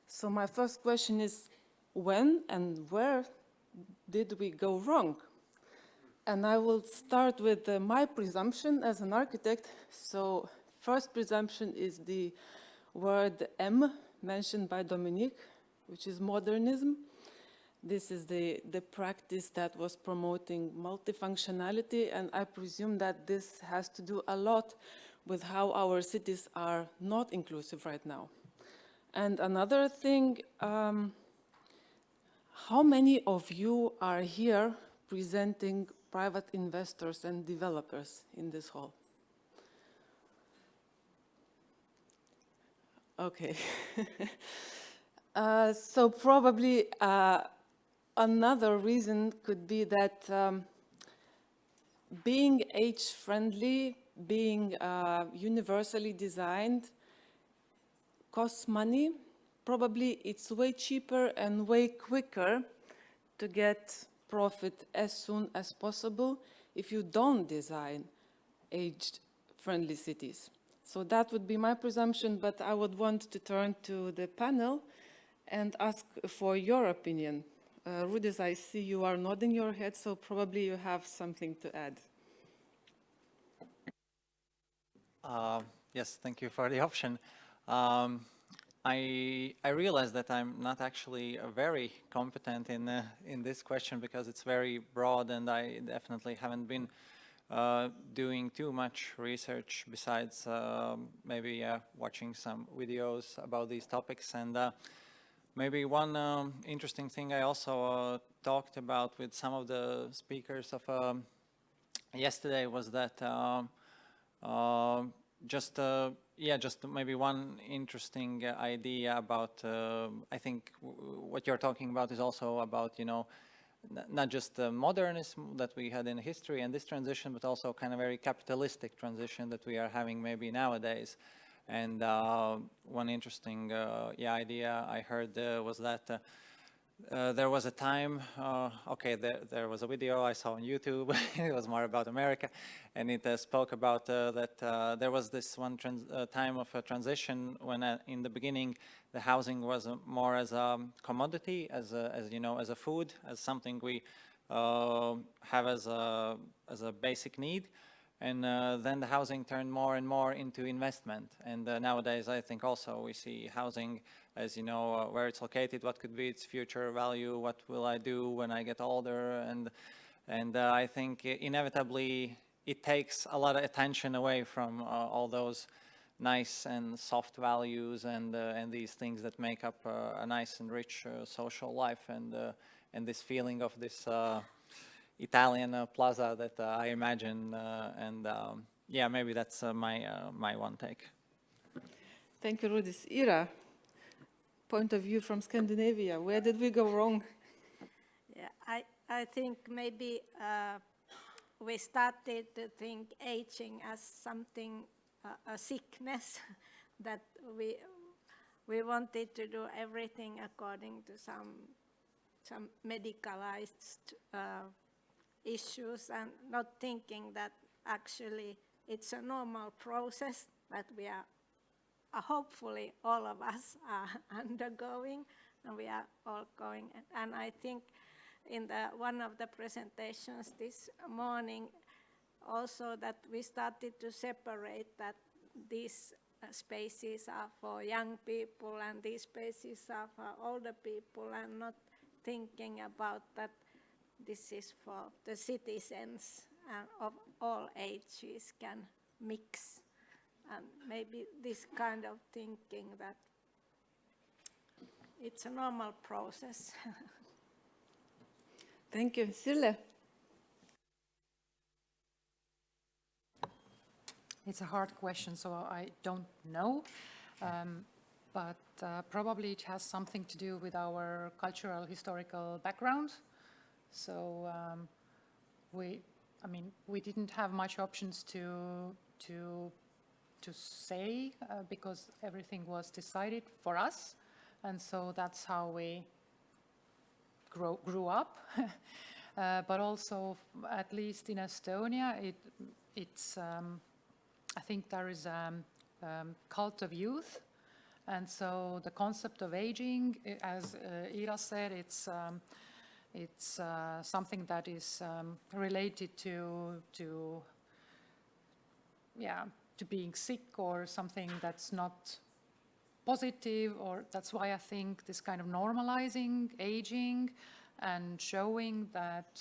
So my first question is, when and where did we go wrong? And I will start with my presumption as an architect. So first presumption is the word M mentioned by Dominique, which is modernism. This is the practice that was promoting multifunctionality, and I presume that this has to do a lot with how our cities are not inclusive right now. And another thing, how many of you are here presenting private investors and developers in this hall? Okay. So probably another reason could be that being age-friendly, being universally designed, costs money. Probably it's way cheaper and way quicker to get profit as soon as possible if you don't design age-friendly cities. So that would be my presumption, but I would want to turn to the panel and ask for your opinion. Rudis, I see you are nodding your head, so probably you have something to add. Yes, thank you for the option. I realize that I'm not actually very competent in this question because it's very broad, and I definitely haven't been doing too much research besides maybe watching some videos about these topics. And maybe one interesting thing I also talked about with some of the speakers of yesterday was that just maybe one interesting idea about, I think what you're talking about is also about, not just the modernism that we had in history and this transition, but also kind of very capitalistic transition that we are having maybe nowadays. And one interesting idea I heard was that there was a time, there was a video I saw on YouTube, it was more about America, and it spoke about that there was this one time of a transition when in the beginning the housing was more as a commodity, as a food, as something we have as a basic need. And then the housing turned more and more into investment. And nowadays, I think also we see housing as, where it's located, what could be its future value, what will I do when I get older. And I think inevitably it takes a lot of attention away from all those nice and soft values and these things that make up a nice and rich social life, and this feeling of this Italian plaza that I imagine, maybe that's my one take. Thank you, Rudis. Ira, point of view from Scandinavia, where did we go wrong? Yeah, I think maybe we started to think aging as something, a sickness, that we wanted to do everything according to some medicalized issues, and not thinking that actually it's a normal process that we are hopefully all of us are undergoing, and we are all going. And I think in one of the presentations this morning also that we started to separate that these spaces are for young people and these spaces are for older people, and not thinking about that this is for the citizens of all ages can mix. And maybe this kind of thinking that it's a normal process. Thank you. Sille? It's a hard question, so I don't know. But probably it has something to do with our cultural historical background. So we didn't have much options to say because everything was decided for us, and so that's how we grew up. But also, at least in Estonia, it's I think there is a cult of youth, and so the concept of aging, as Ira said, it's something that is related to being sick or something that's not positive, or that's why I think this kind of normalizing aging and showing that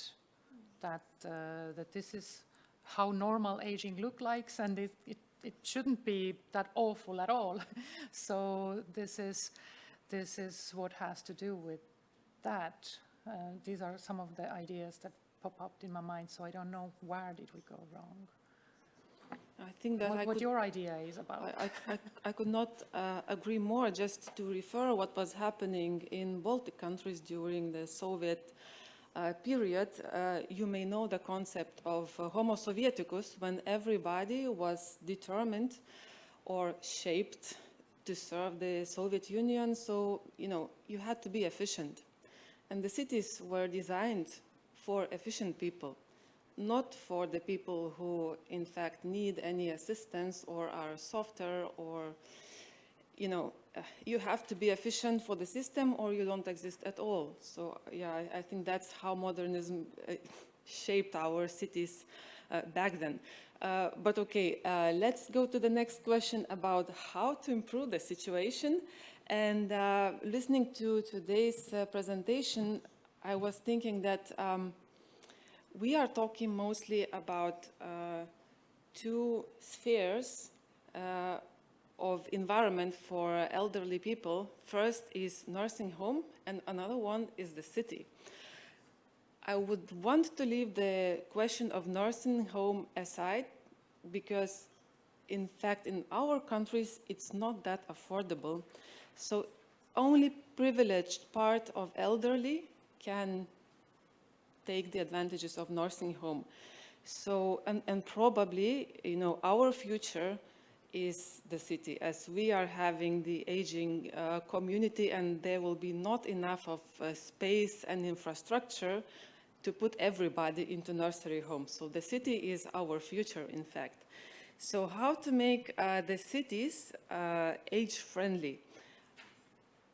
this is how normal aging looks like, and it shouldn't be that awful at all. So this is what has to do with that. These are some of the ideas that pop up in my mind, so I don't know where did we go wrong. I think that what your idea is about. I could not agree more. Just to refer what was happening in Baltic countries during the Soviet period, you may know the concept of Homo Sovieticus, when everybody was determined or shaped to serve the Soviet Union. So, you had to be efficient. And the cities were designed for efficient people, not for the people who, in fact, need any assistance or are softer, or, you have to be efficient for the system or you don't exist at all. So, yeah, I think that's how modernism shaped our cities back then. But okay, let's go to the next question about how to improve the situation. And listening to today's presentation, I was thinking that we are talking mostly about two spheres of environment for elderly people. First is nursing home, and another one is the city. I would want to leave the question of nursing home aside, because in fact in our countries it's not that affordable. So only privileged part of elderly can take the advantages of nursing home. So, and probably, our future is the city, as we are having the aging community, and there will be not enough of space and infrastructure to put everybody into nursery homes. So the city is our future, in fact. So how to make the cities age-friendly?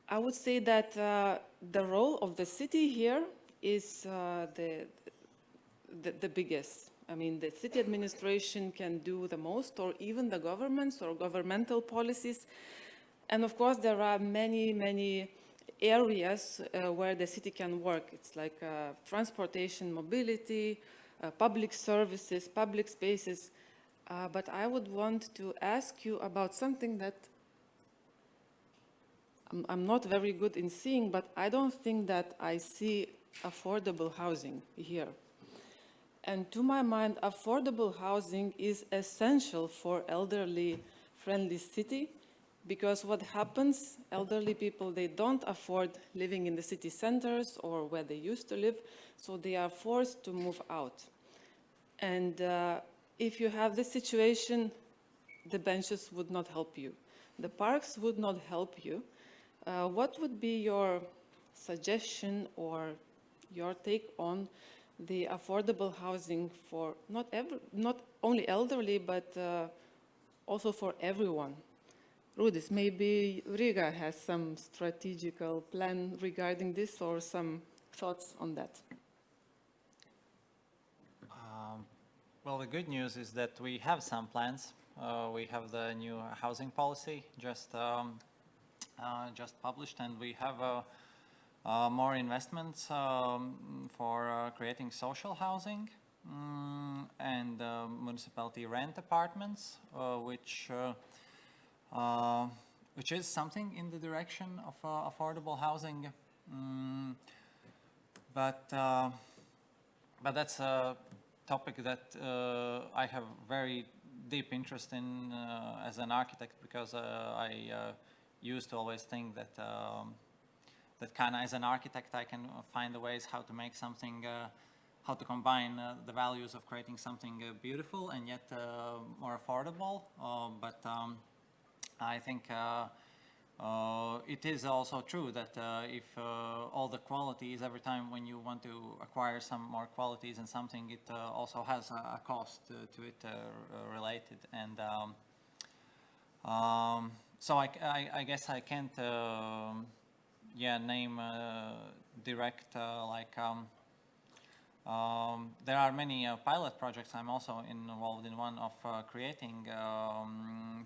I would say that the role of the city here is the biggest. I mean, the city administration can do the most, or even the governments or governmental policies. And of course, there are many areas where the city can work. It's like transportation, mobility, public services, public spaces. But I would want to ask you about something that I'm not very good in seeing, but I don't think that I see affordable housing here. And to my mind, affordable housing is essential for elderly-friendly city, Because what happens, elderly people, they don't afford living in the city centers or where they used to live, so they are forced to move out. And if you have this situation, the benches would not help you. The parks would not help you. What would be your suggestion or your take on the affordable housing for not only elderly, but also for everyone? Rudis, maybe Riga has some strategical plan regarding this or some thoughts on that. Well, the good news is that we have some plans. We have the new housing policy just published, and we have more investments for creating social housing and municipality rent apartments, which is something in the direction of affordable housing, but that's a topic that I have very deep interest in as an architect, because I used to always think that that kind of, as an architect, I can find the ways how to make something, how to combine the values of creating something beautiful and yet more affordable. But I think it is also true that if all the qualities, every time when you want to acquire some more qualities in something, it also has a cost to it related. And so I guess I can't name direct there are many pilot projects. I'm also involved in one of creating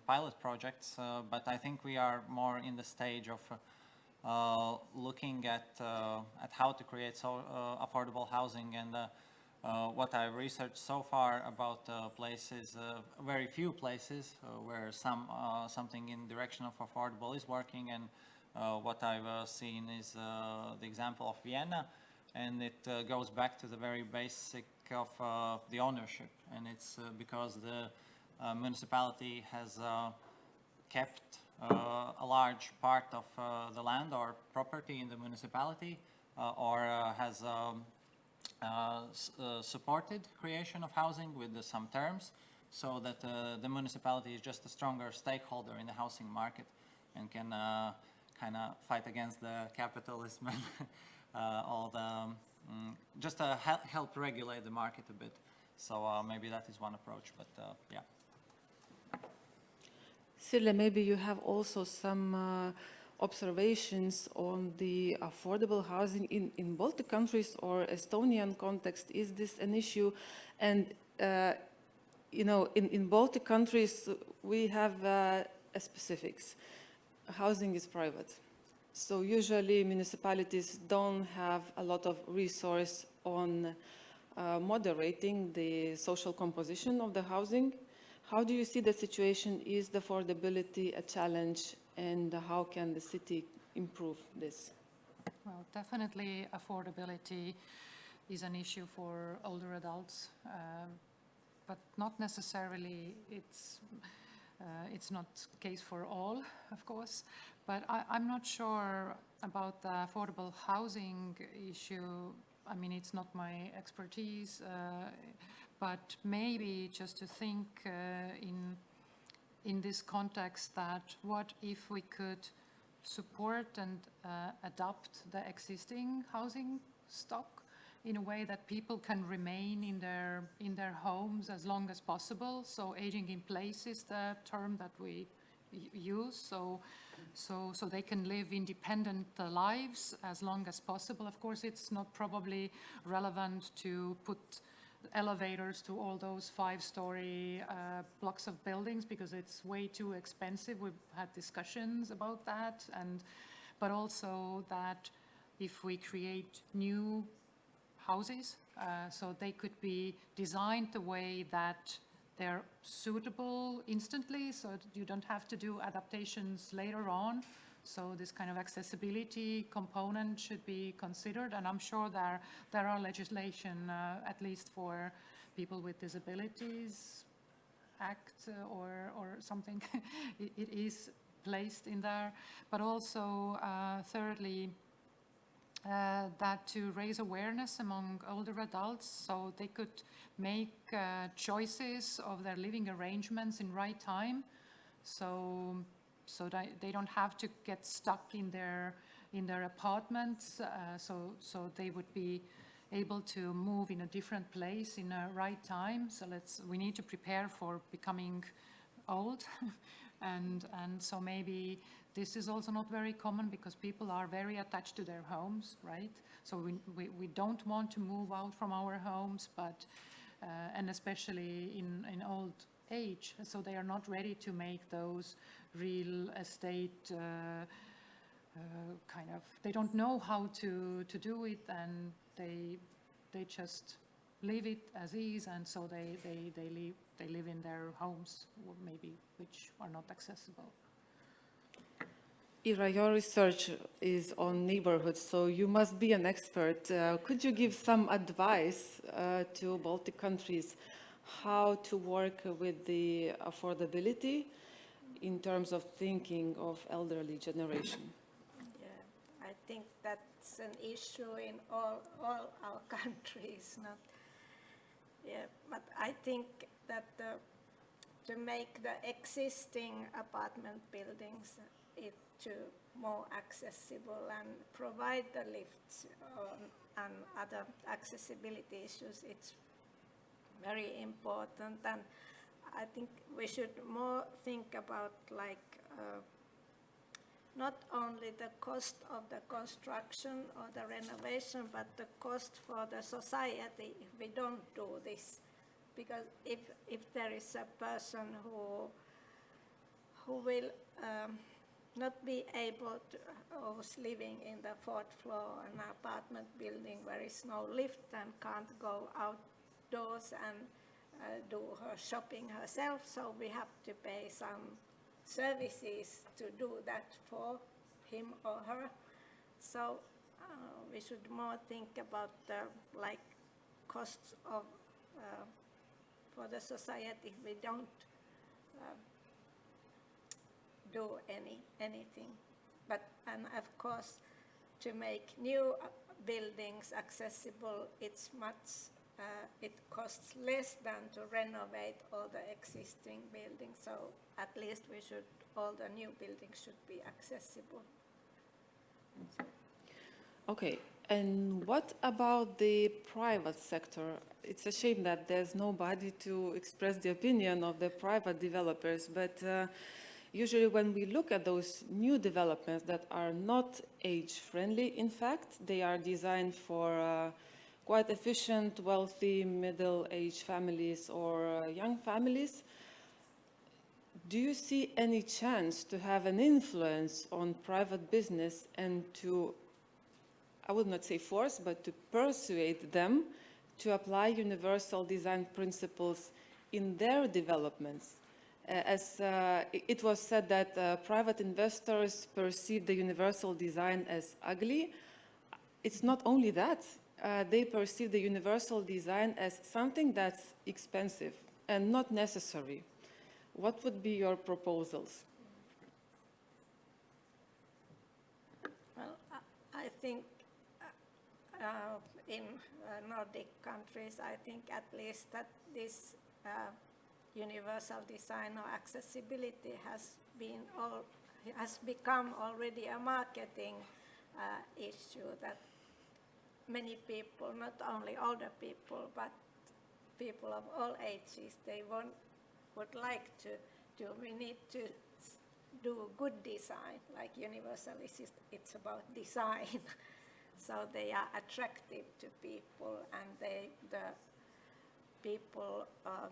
pilot projects, but I think we are more in the stage of looking at how to create affordable housing. And what I've researched so far about places, very few places where something in direction of affordable is working. And what I've seen is the example of Vienna. And it goes back to the very basic of the ownership. And it's because the municipality has kept a large part of the land or property in the municipality, or has supported creation of housing with some terms, so that the municipality is just a stronger stakeholder in the housing market and can kind of fight against the capitalism and all the just help regulate the market a bit. So maybe that is one approach, but yeah. Sirle, maybe you have also some observations on the affordable housing in Baltic countries or Estonian context. Is this an issue? And you know, in Baltic countries, we have specifics. Housing is private. So usually municipalities don't have a lot of resource on moderating the social composition of the housing. How do you see the situation? Is the affordability a challenge, and how can the city improve this? Well, definitely affordability is an issue for older adults, but not necessarily it's not the case for all, of course. But I'm not sure about the affordable housing issue. I mean, it's not my expertise, but maybe just to think in this context, that what if we could support and adapt the existing housing stock in a way that people can remain in their homes as long as possible. So aging in place is the term that we use. So they can live independent lives as long as possible. Of course, it's not probably relevant to put elevators to all those 5-story blocks of buildings, because it's way too expensive. We've had discussions about that, but also that if we create new houses, so they could be designed the way that they're suitable instantly, so that you don't have to do adaptations later on. So this kind of accessibility component should be considered, and I'm sure there are legislation, at least for people with disabilities act or something. It is placed in there, but also thirdly, that to raise awareness among older adults so they could make choices of their living arrangements in right time, so that they don't have to get stuck in their apartments, so they would be able to move in a different place in a right time. So we need to prepare for becoming old and so maybe this is also not very common because people are very attached to their homes, right? So we don't want to move out from our homes, but and especially in old age, so they are not ready to make those real estate kind of, they don't know how to do it, and they just leave it as is, and so they live in their homes, maybe which are not accessible. Ira, your research is on neighborhoods, so you must be an expert. Could you give some advice to Baltic countries how to work with the affordability in terms of thinking of elderly generation? Yeah, I think that's an issue in all our countries. Not, yeah, but I think that to make the existing apartment buildings to more accessible and provide the lifts and other accessibility issues, it's very important. And I think we should more think about not only the cost of the construction or the renovation, but the cost for the society if we don't do this. Because if there is a person who will not be able to, who's living in the fourth floor in an apartment building where is no lift and can't go outdoors and do her shopping herself, so we have to pay some services to do that for him or her. So we should more think about the costs of for the society if we don't do anything. But and of course, to make new buildings accessible, it's much. It costs less than to renovate all the existing buildings. So at least all the new buildings should be accessible. Okay, and what about the private sector? It's a shame that there's nobody to express the opinion of the private developers, but usually when we look at those new developments that are not age-friendly, in fact, they are designed for quite efficient, wealthy, middle-aged families or young families. Do you see any chance to have an influence on private business and to, I would not say force, but to persuade them to apply universal design principles in their developments? As it was said that private investors perceive the universal design as ugly. It's not only that. They perceive the universal design as something that's expensive and not necessary. What would be your proposals? Well, I think in Nordic countries, I think at least that this universal design or accessibility has become already a marketing issue, that many people, not only older people, but people of all ages, they would like to do. We need to do good design, like universalism, it's about design. So they are attractive to people, and the people,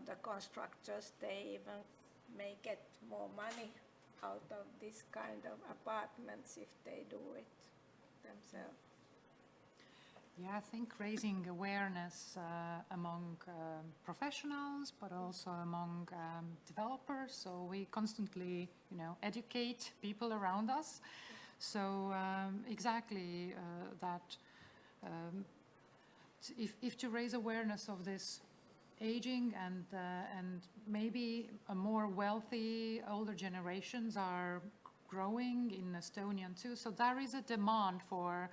the constructors, they even may get more money out of this kind of apartments if they do it themselves. Yeah, I think raising awareness among professionals, but also among developers. So we constantly, educate people around us. So exactly that. If to raise awareness of this aging and maybe a more wealthy older generations are growing in Estonia too. So there is a demand for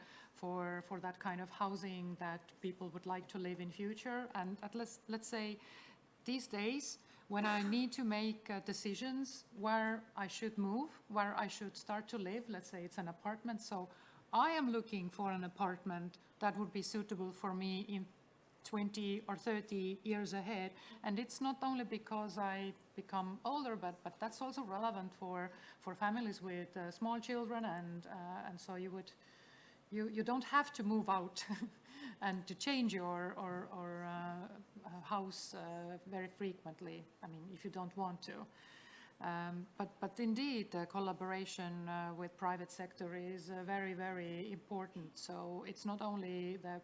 that kind of housing that people would like to live in future. And let's say these days, when I need to make decisions where I should move, where I should start to live, let's say it's an apartment. So I am looking for an apartment that would be suitable for me in 20 or 30 years ahead. And it's not only because I become older, but that's also relevant for families with small children. And so you don't have to move out and to change your house very frequently. I mean, if you don't want to. But indeed, collaboration with private sector is very, very important. So it's not only the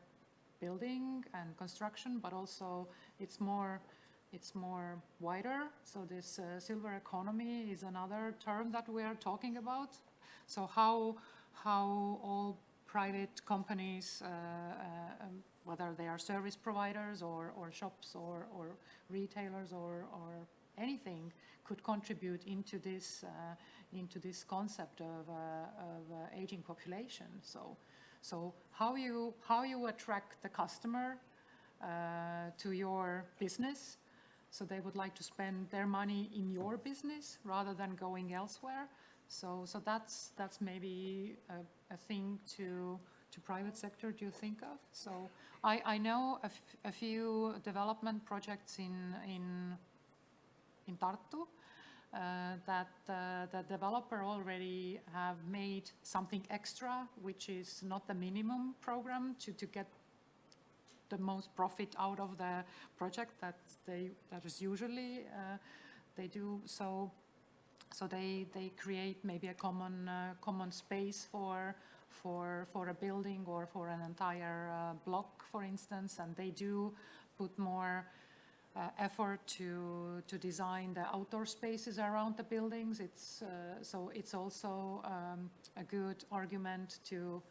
building and construction, but also it's more wider. So this silver economy is another term that we are talking about. So how all private companies, whether they are service providers or shops or retailers or anything, could contribute into this concept of aging population. So how you attract the customer to your business, so they would like to spend their money in your business rather than going elsewhere. So that's maybe a thing to private sector to think of. So I know a few development projects in Tartu that the developer already have made something extra, which is not the minimum program to get the most profit out of the project that is usually they do. So they create maybe a common space for a building or for an entire block, for instance, and they do put more effort to design the outdoor spaces around the buildings. So it's also a good argument to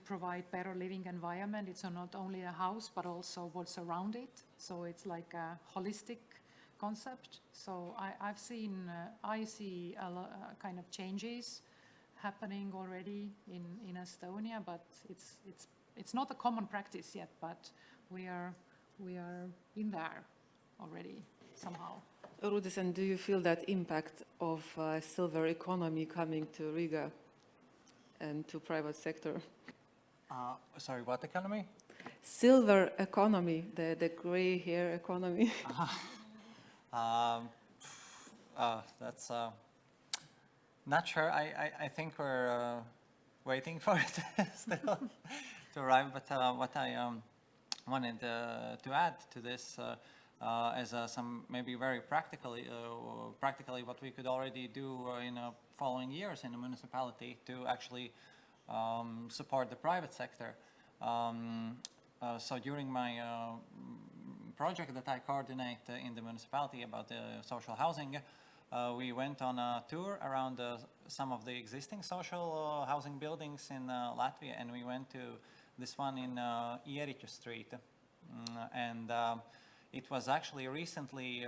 provide better living environment. It's not only a house, but also what's around it. So it's like a holistic concept. So I see a kind of changes happening already in Estonia, but it's not a common practice yet, but we are in there already somehow. Rudis, and do you feel that impact of silver economy coming to Riga and to private sector? Sorry, what economy? Silver economy, the gray hair economy. That's not sure. I think we're waiting for it still to arrive. But what I wanted to add to this is some maybe very practically what we could already do in following years in the municipality to actually support the private sector. So during my project that I coordinate in the municipality about the social housing, we went on a tour around some of the existing social housing buildings in Latvia, and we went to this one in Ieriķu Street. And it was actually recently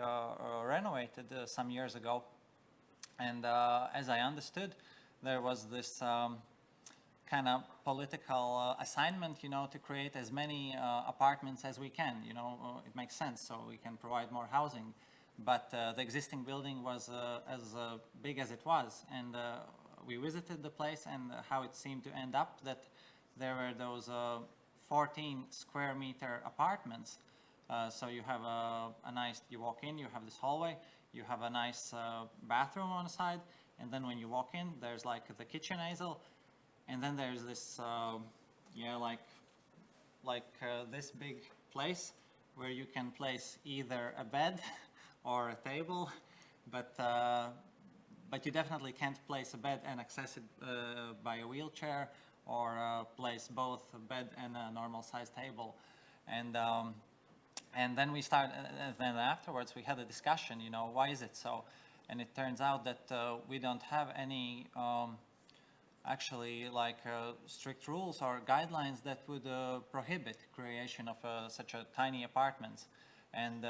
renovated some years ago. And as I understood, there was this kind of political assignment, to create as many apartments as we can. It makes sense, so we can provide more housing. But the existing building was as big as it was, and we visited the place, and how it seemed to end up that there were those 14 square meter apartments. So you have you walk in, you have this hallway, you have a nice bathroom on the side, and then when you walk in, there's like the kitchen easel, and then there's this, this big place where you can place either a bed or a table, but you definitely can't place a bed and access it by a wheelchair, or place both a bed and a normal sized table. And then we started, then afterwards we had a discussion, why is it so? And it turns out that we don't have any actually strict rules or guidelines that would prohibit creation of such a tiny apartments. And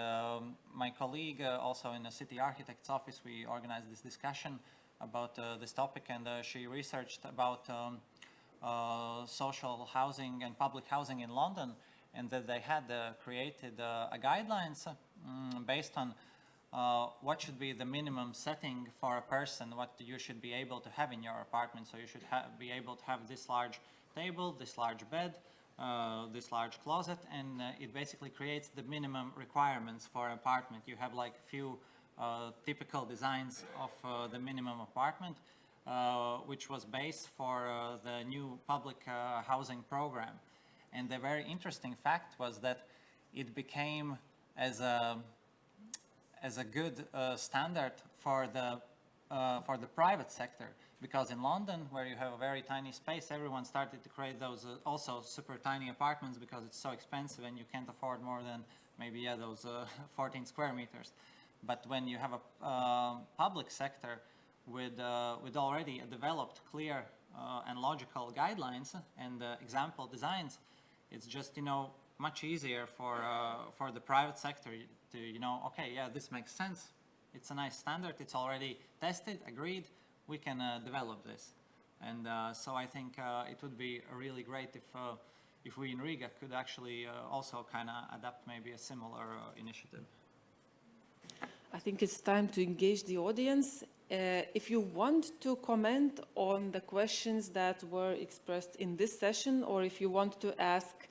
my colleague also in the city architect's office, we organized this discussion about this topic, and she researched about social housing and public housing in London, and that they had created guidelines based on what should be the minimum setting for a person, what you should be able to have in your apartment. So you should be able to have this large table, this large bed, this large closet, and it basically creates the minimum requirements for an apartment. You have like few typical designs of the minimum apartment, which was based for the new public housing program. And the very interesting fact was that it became as a good standard for the private sector, because in London, where you have a very tiny space, everyone started to create those also super tiny apartments because it's so expensive and you can't afford more than maybe those 14 square meters. But when you have a public sector with already developed clear and logical guidelines and example designs, it's just much easier for the private sector to okay, yeah, this makes sense. It's a nice standard. It's already tested, agreed. We can develop this, and so I think it would be really great if we in Riga could actually also kind of adapt maybe a similar initiative. I think it's time to engage the audience. If you want to comment on the questions that were expressed in this session, or if you want to ask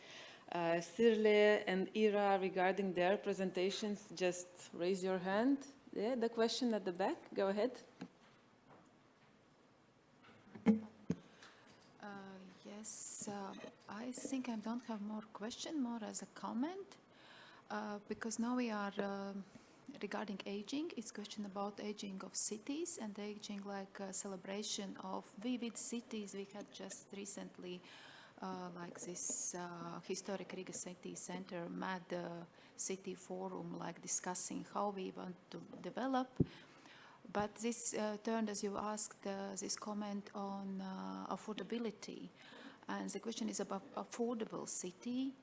Sirle and Ira regarding their presentations, just raise your hand. Yeah, the question at the back, go ahead. Yes, I think I don't have more question, more as a comment, because now we are regarding aging. It's question about aging of cities and aging like a celebration of vivid cities. We had just recently like this historic Riga City Centre mad city forum, like discussing how we want to develop. But this turned, as you asked, this comment on affordability. And the question is about affordable city,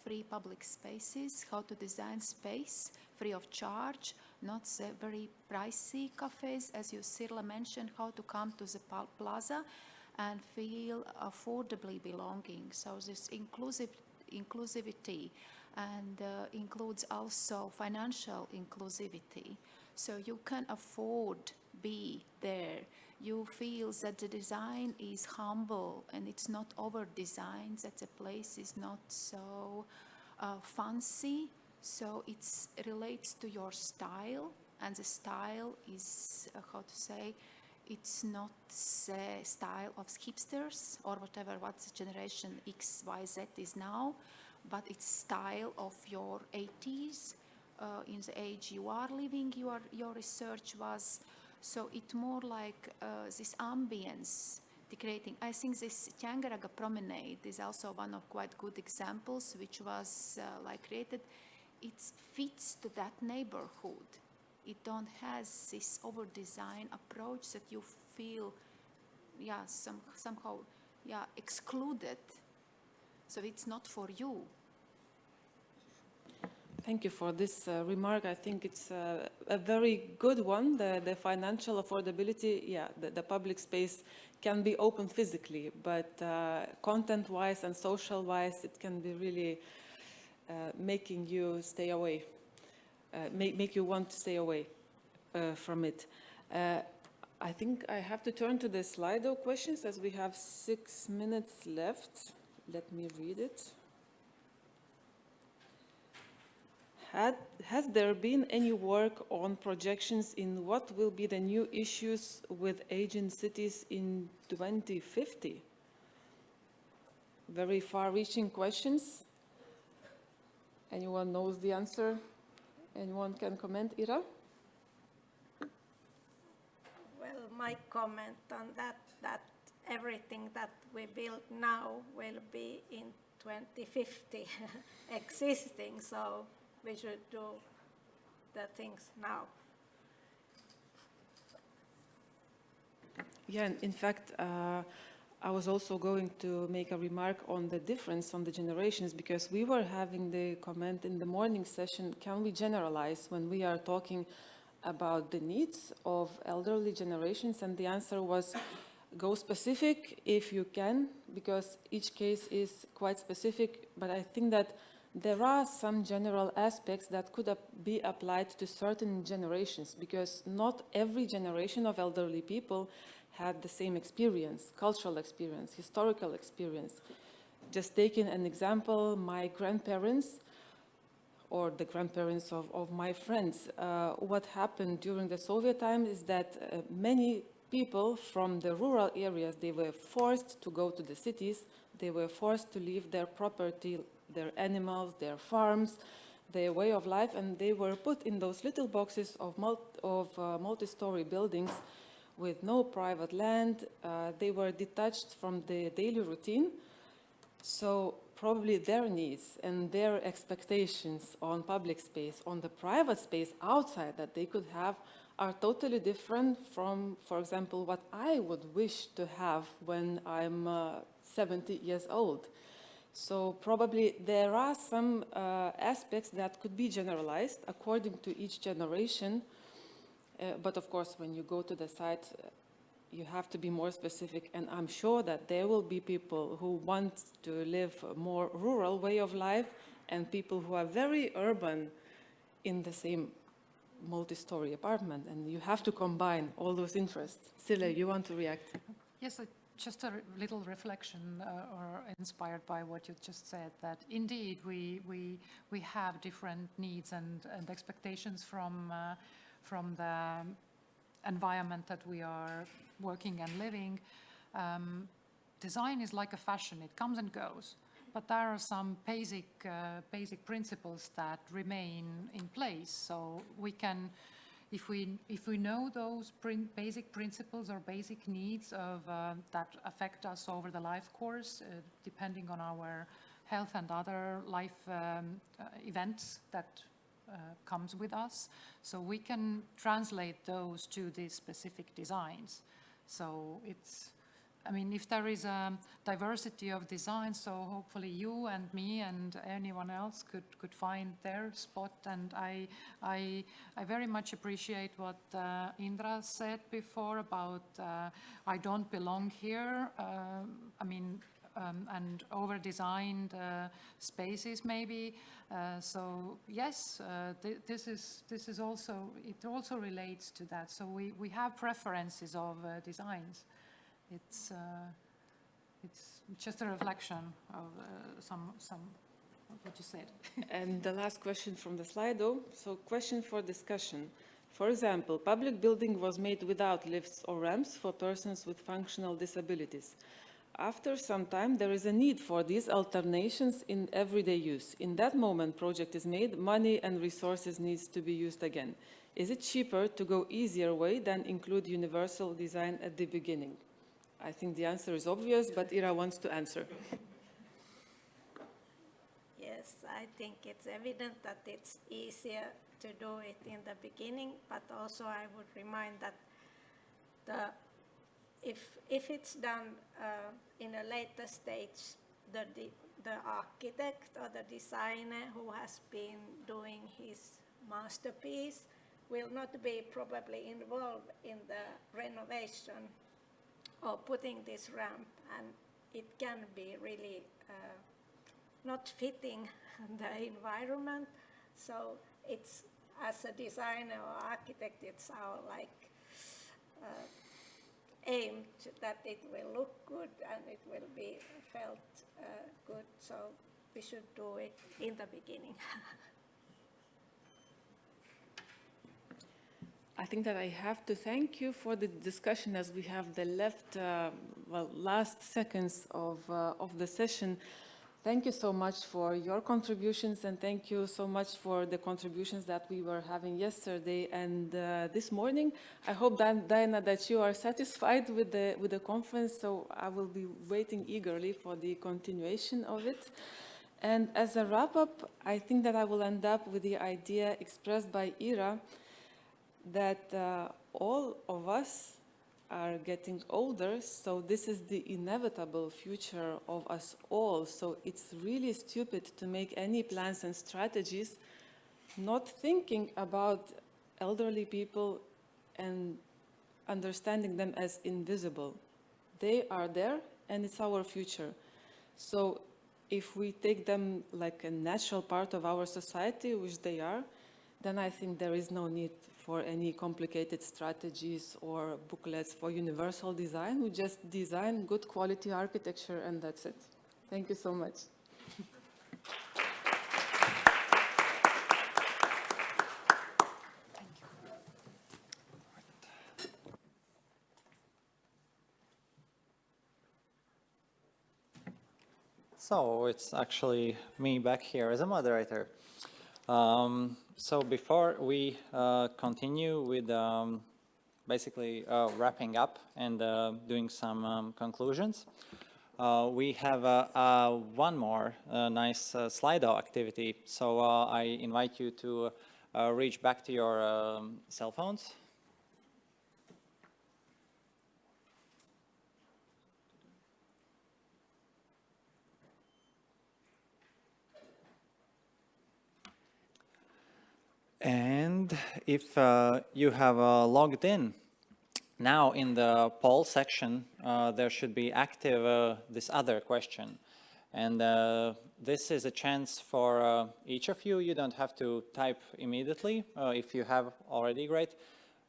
free public spaces, how to design space free of charge, not the very pricey cafes, as you, Sirla, mentioned, how to come to the plaza and feel affordably belonging. So this inclusivity and includes also financial inclusivity. So you can afford be there. You feel that the design is humble and it's not over-designed, that the place is not so fancy. So it relates to your style, and the style is, how to say, it's not the style of hipsters or whatever, what the generation X, Y, Z is now, but it's style of your 80s, in the age you are living, your research was. So it's more like this ambience creating. I think this Tiangaraga promenade is also one of quite good examples, which was like created. It fits to that neighborhood. It don't has this over-design approach that you feel, yeah, somehow, yeah, excluded. So it's not for you. Thank you for this remark. I think it's a very good one. The financial affordability, yeah, the public space can be open physically, but content-wise and social-wise, it can be really making you stay away, make you want to stay away from it. I think I have to turn to the Slido questions as we have 6 minutes left. Let me read it. Has there been any work on projections in what will be the new issues with aging cities in 2050? Very far-reaching questions. Anyone knows the answer? Anyone can comment? Ira? Well, my comment on that everything that we build now will be in 2050 existing, so we should do the things now. Yeah, in fact, I was also going to make a remark on the difference on the generations, because we were having the comment in the morning session, can we generalize when we are talking about the needs of elderly generations, and the answer was go specific if you can, because each case is quite specific, but I think that there are some general aspects that could be applied to certain generations, because not every generation of elderly people had the same experience, cultural experience, historical experience. Just taking an example, my grandparents, or the grandparents of my friends, what happened during the Soviet time is that many people from the rural areas, they were forced to go to the cities, they were forced to leave their property, their animals, their farms, their way of life, and they were put in those little boxes of multi-story buildings with no private land. They were detached from the daily routine. So probably their needs and their expectations on public space, on the private space outside that they could have, are totally different from, for example, what I would wish to have when I'm 70 years old. So probably there are some aspects that could be generalized according to each generation. But of course, when you go to the site, you have to be more specific, and I'm sure that there will be people who want to live a more rural way of life and people who are very urban in the same multi-story apartment, and you have to combine all those interests. Sille, you want to react? Yes, just a little reflection or inspired by what you just said, that indeed we have different needs and expectations from the environment that we are working and living. Design is like a fashion, it comes and goes, but there are some basic principles that remain in place. So we can, if we know those basic principles or basic needs of that affect us over the life course, depending on our health and other life events that comes with us, so we can translate those to these specific designs. So it's, I mean, if there is a diversity of designs, so hopefully you and me and anyone else could find their spot. And I very much appreciate what Indra said before about I don't belong here. I mean, and over-designed spaces maybe. So yes, this is also, it also relates to that. So we have preferences of designs. It's just a reflection of some of what you said. And the last question from the Slido. So question for discussion. For example, public building was made without lifts or ramps for persons with functional disabilities. After some time, there is a need for these alternations in everyday use. In that moment, project is made, money and resources needs to be used again. Is it cheaper to go easier way than include universal design at the beginning? I think the answer is obvious, but Ira wants to answer. Yes, I think it's evident that it's easier to do it in the beginning, but also I would remind that if it's done in a later stage, the architect or the designer who has been doing his masterpiece will not be probably involved in the renovation or putting this ramp, and it can be really not fitting the environment. So it's, as a designer or architect, it's our aim that it will look good and it will be felt good. So we should do it in the beginning. I think that I have to thank you for the discussion, as we have the last seconds of the session. Thank you so much for your contributions, and thank you so much for the contributions that we were having yesterday and this morning. I hope, Diana, that you are satisfied with the conference, so I will be waiting eagerly for the continuation of it. And as a wrap-up, I think that I will end up with the idea expressed by Ira that all of us are getting older, so this is the inevitable future of us all. So it's really stupid to make any plans and strategies not thinking about elderly people and understanding them as invisible. They are there and it's our future. So if we take them like a natural part of our society, which they are, then I think there is no need for any complicated strategies or booklets for universal design. We just design good quality architecture and that's it. Thank you so much. So it's actually me back here as a moderator. So before we continue with basically wrapping up and doing some conclusions, we have one more nice Slido activity. So I invite you to reach back to your cell phones. And if you have logged in, now in the poll section, there should be active this other question. And this is a chance for each of you. You don't have to type immediately if you have already, great.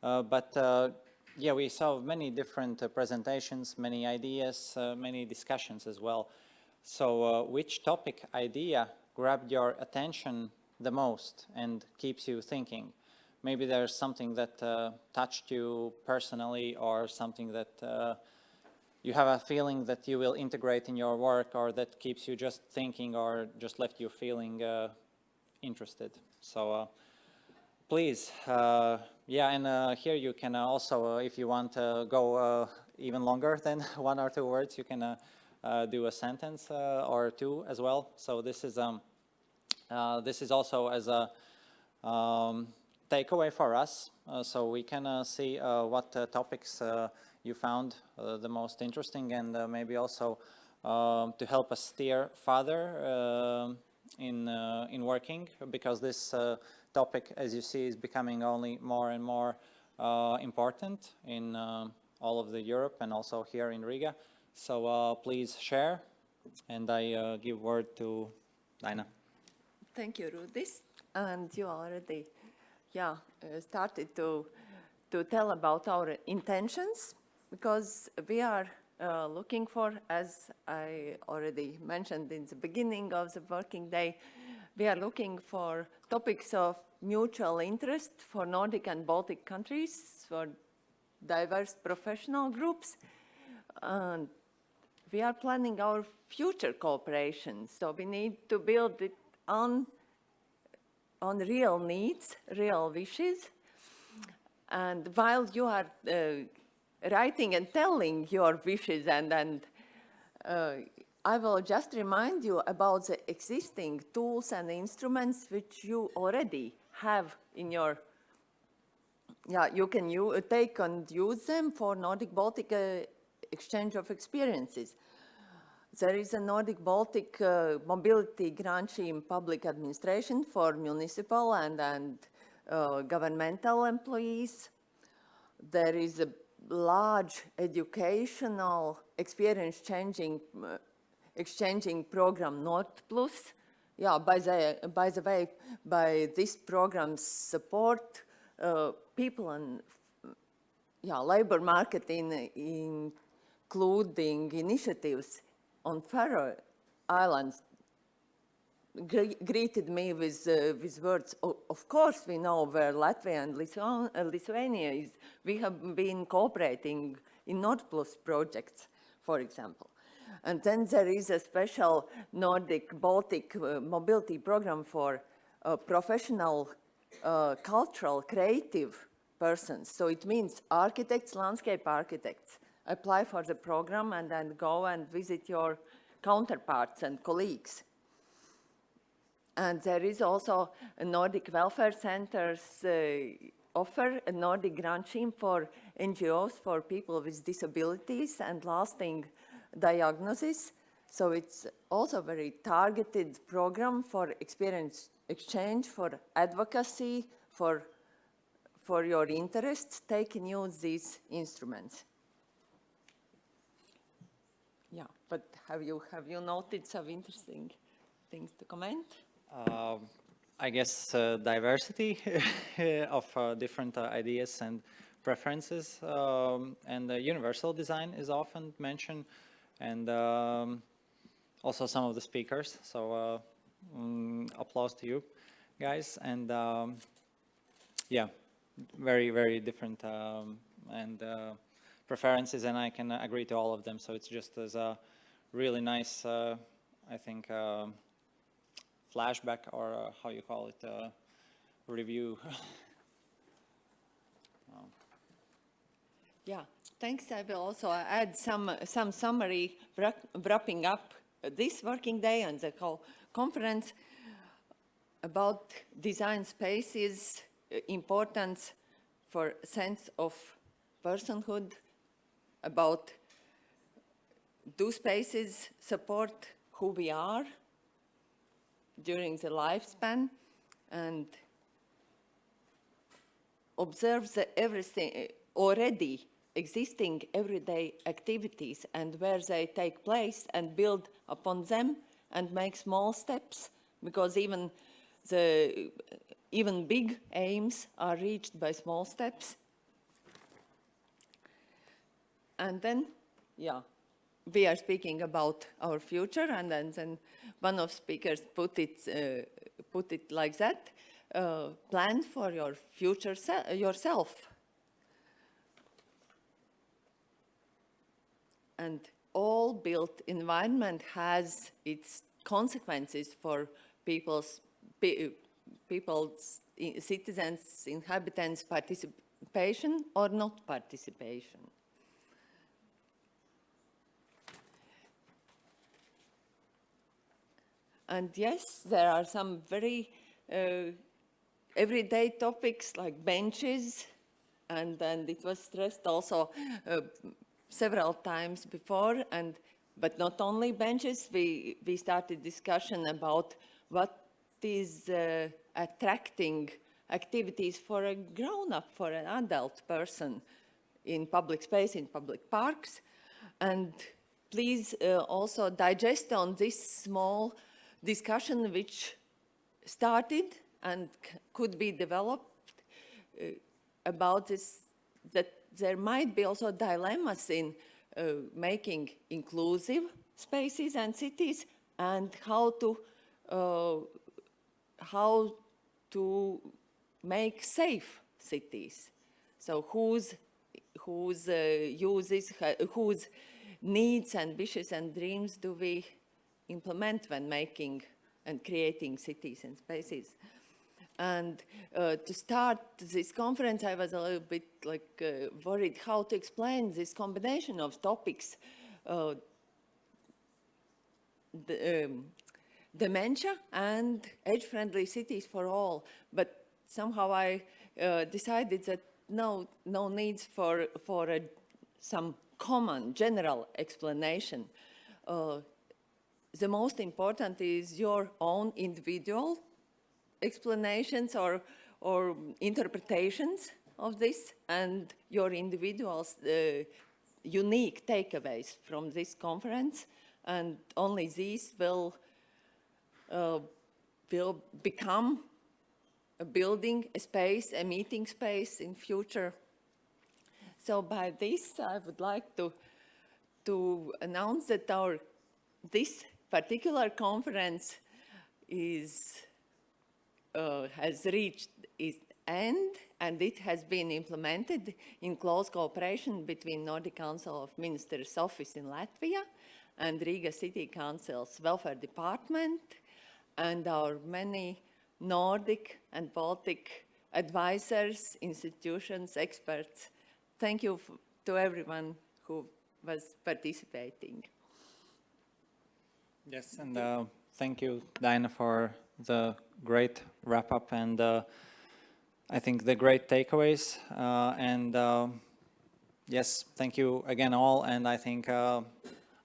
But yeah, we saw many different presentations, many ideas, many discussions as well. So which topic idea grabbed your attention the most and keeps you thinking? Maybe there's something that touched you personally, or something that you have a feeling that you will integrate in your work, or that keeps you just thinking, or just left you feeling interested. So please, yeah, and here you can also, if you want to go even longer than 1 or 2 words, you can do a sentence or 2 as well. So this is also as a takeaway for us, so we can see what topics you found the most interesting, and maybe also to help us steer further in working, because this topic, as you see, is becoming only more and more important in all of the Europe and also here in Riga. So please share, and I give word to Daina. Thank you, Rudis. And you already, started to tell about our intentions, because we are looking for, as I already mentioned in the beginning of the working day, we are looking for topics of mutual interest for Nordic and Baltic countries, for diverse professional groups. And we are planning our future cooperation, so we need to build it on real needs, real wishes. And while you are writing and telling your wishes, and I will just remind you about the existing tools and instruments which you already have in your, you can take and use them for Nordic-Baltic exchange of experiences. There is a Nordic-Baltic mobility grant scheme public administration for municipal and governmental employees. There is a large educational experience exchanging program Nord Plus. Yeah, by the way, by this program's support, people and labor market including initiatives on Faroe Islands greeted me with words, of course we know where Latvia and Lithuania is. We have been cooperating in Nord Plus projects, for example. And then there is a special Nordic-Baltic mobility program for professional, cultural, creative persons. So it means architects, landscape architects. Apply for the program and then go and visit your counterparts and colleagues. And there is also a Nordic Welfare Centre's offer a Nordic grant scheme for NGOs for people with disabilities and lasting diagnosis. So it's also a very targeted program for experience exchange, for advocacy, for for your interests, take and use these instruments. Yeah, but have you noted some interesting things to comment? I guess diversity of different ideas and preferences, and universal design is often mentioned, and also some of the speakers. So applause to you guys, and yeah, very, very different and preferences, and I can agree to all of them. So it's just as a really nice, I think, flashback, or how you call it, review. Yeah, thanks. I will also add some summary wrapping up this working day and the whole conference about design spaces, importance for sense of personhood, about do spaces support who we are during the lifespan, and observe the everything already existing everyday activities and where they take place, and build upon them and make small steps, because even big aims are reached by small steps. And then, yeah, we are speaking about our future, and then one of speakers put it like that: plan for your future yourself. And all built environment has its consequences for people's citizens, inhabitants' participation or not participation. And yes, there are some very everyday topics like benches, and it was stressed also several times before, but not only benches. We started discussion about what is attracting activities for a grown-up, for an adult person in public space, in public parks. And please also digest on this small discussion which started and could be developed about this, that there might be also dilemmas in making inclusive spaces and cities, and how to make safe cities. So whose uses, whose needs and wishes and dreams do we implement when making and creating cities and spaces? And to start this conference, I was a little bit worried how to explain this combination of topics, dementia and age-friendly cities for all. But somehow I decided that no needs for some common general explanation. The most important is your own individual explanations or interpretations of this, and your individual's unique takeaways from this conference, and only these will become a building, a space, a meeting space in future. So by this, I would like to announce that this particular conference has reached its end, and it has been implemented in close cooperation between Nordic Council of Ministers' Office in Latvia and Riga City Council's Welfare Department, and our many Nordic and Baltic advisors, institutions, experts. Thank you to everyone who was participating. Yes, and thank you, Dinah, for the great wrap-up, and I think the great takeaways. And yes, thank you again all, and I think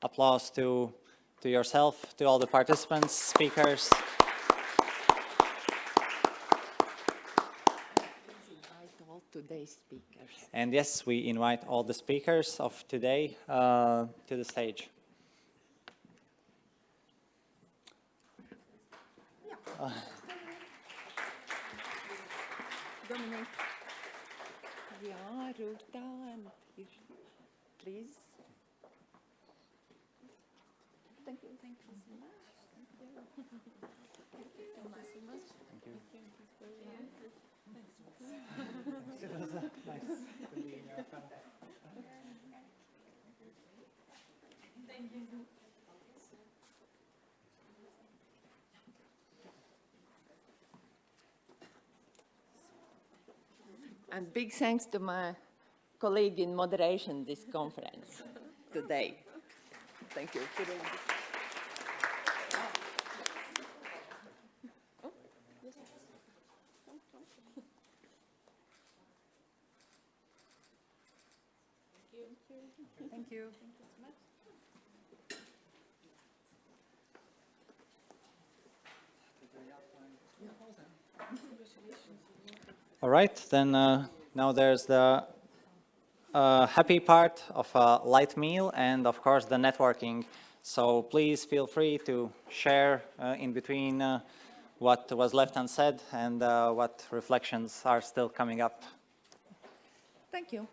applause to yourself, to all the participants, speakers. Please invite all today's speakers. And yes, we invite all the speakers of today to the stage. Dominic. Yeah, Ruta, and please. Thank you. Thank you so much. And big thanks to my colleague in moderation this conference today. Thank you. Thank you. All right, then now there's the happy part of a light meal and of course the networking. So please feel free to share in between what was left unsaid and what reflections are still coming up. Thank you.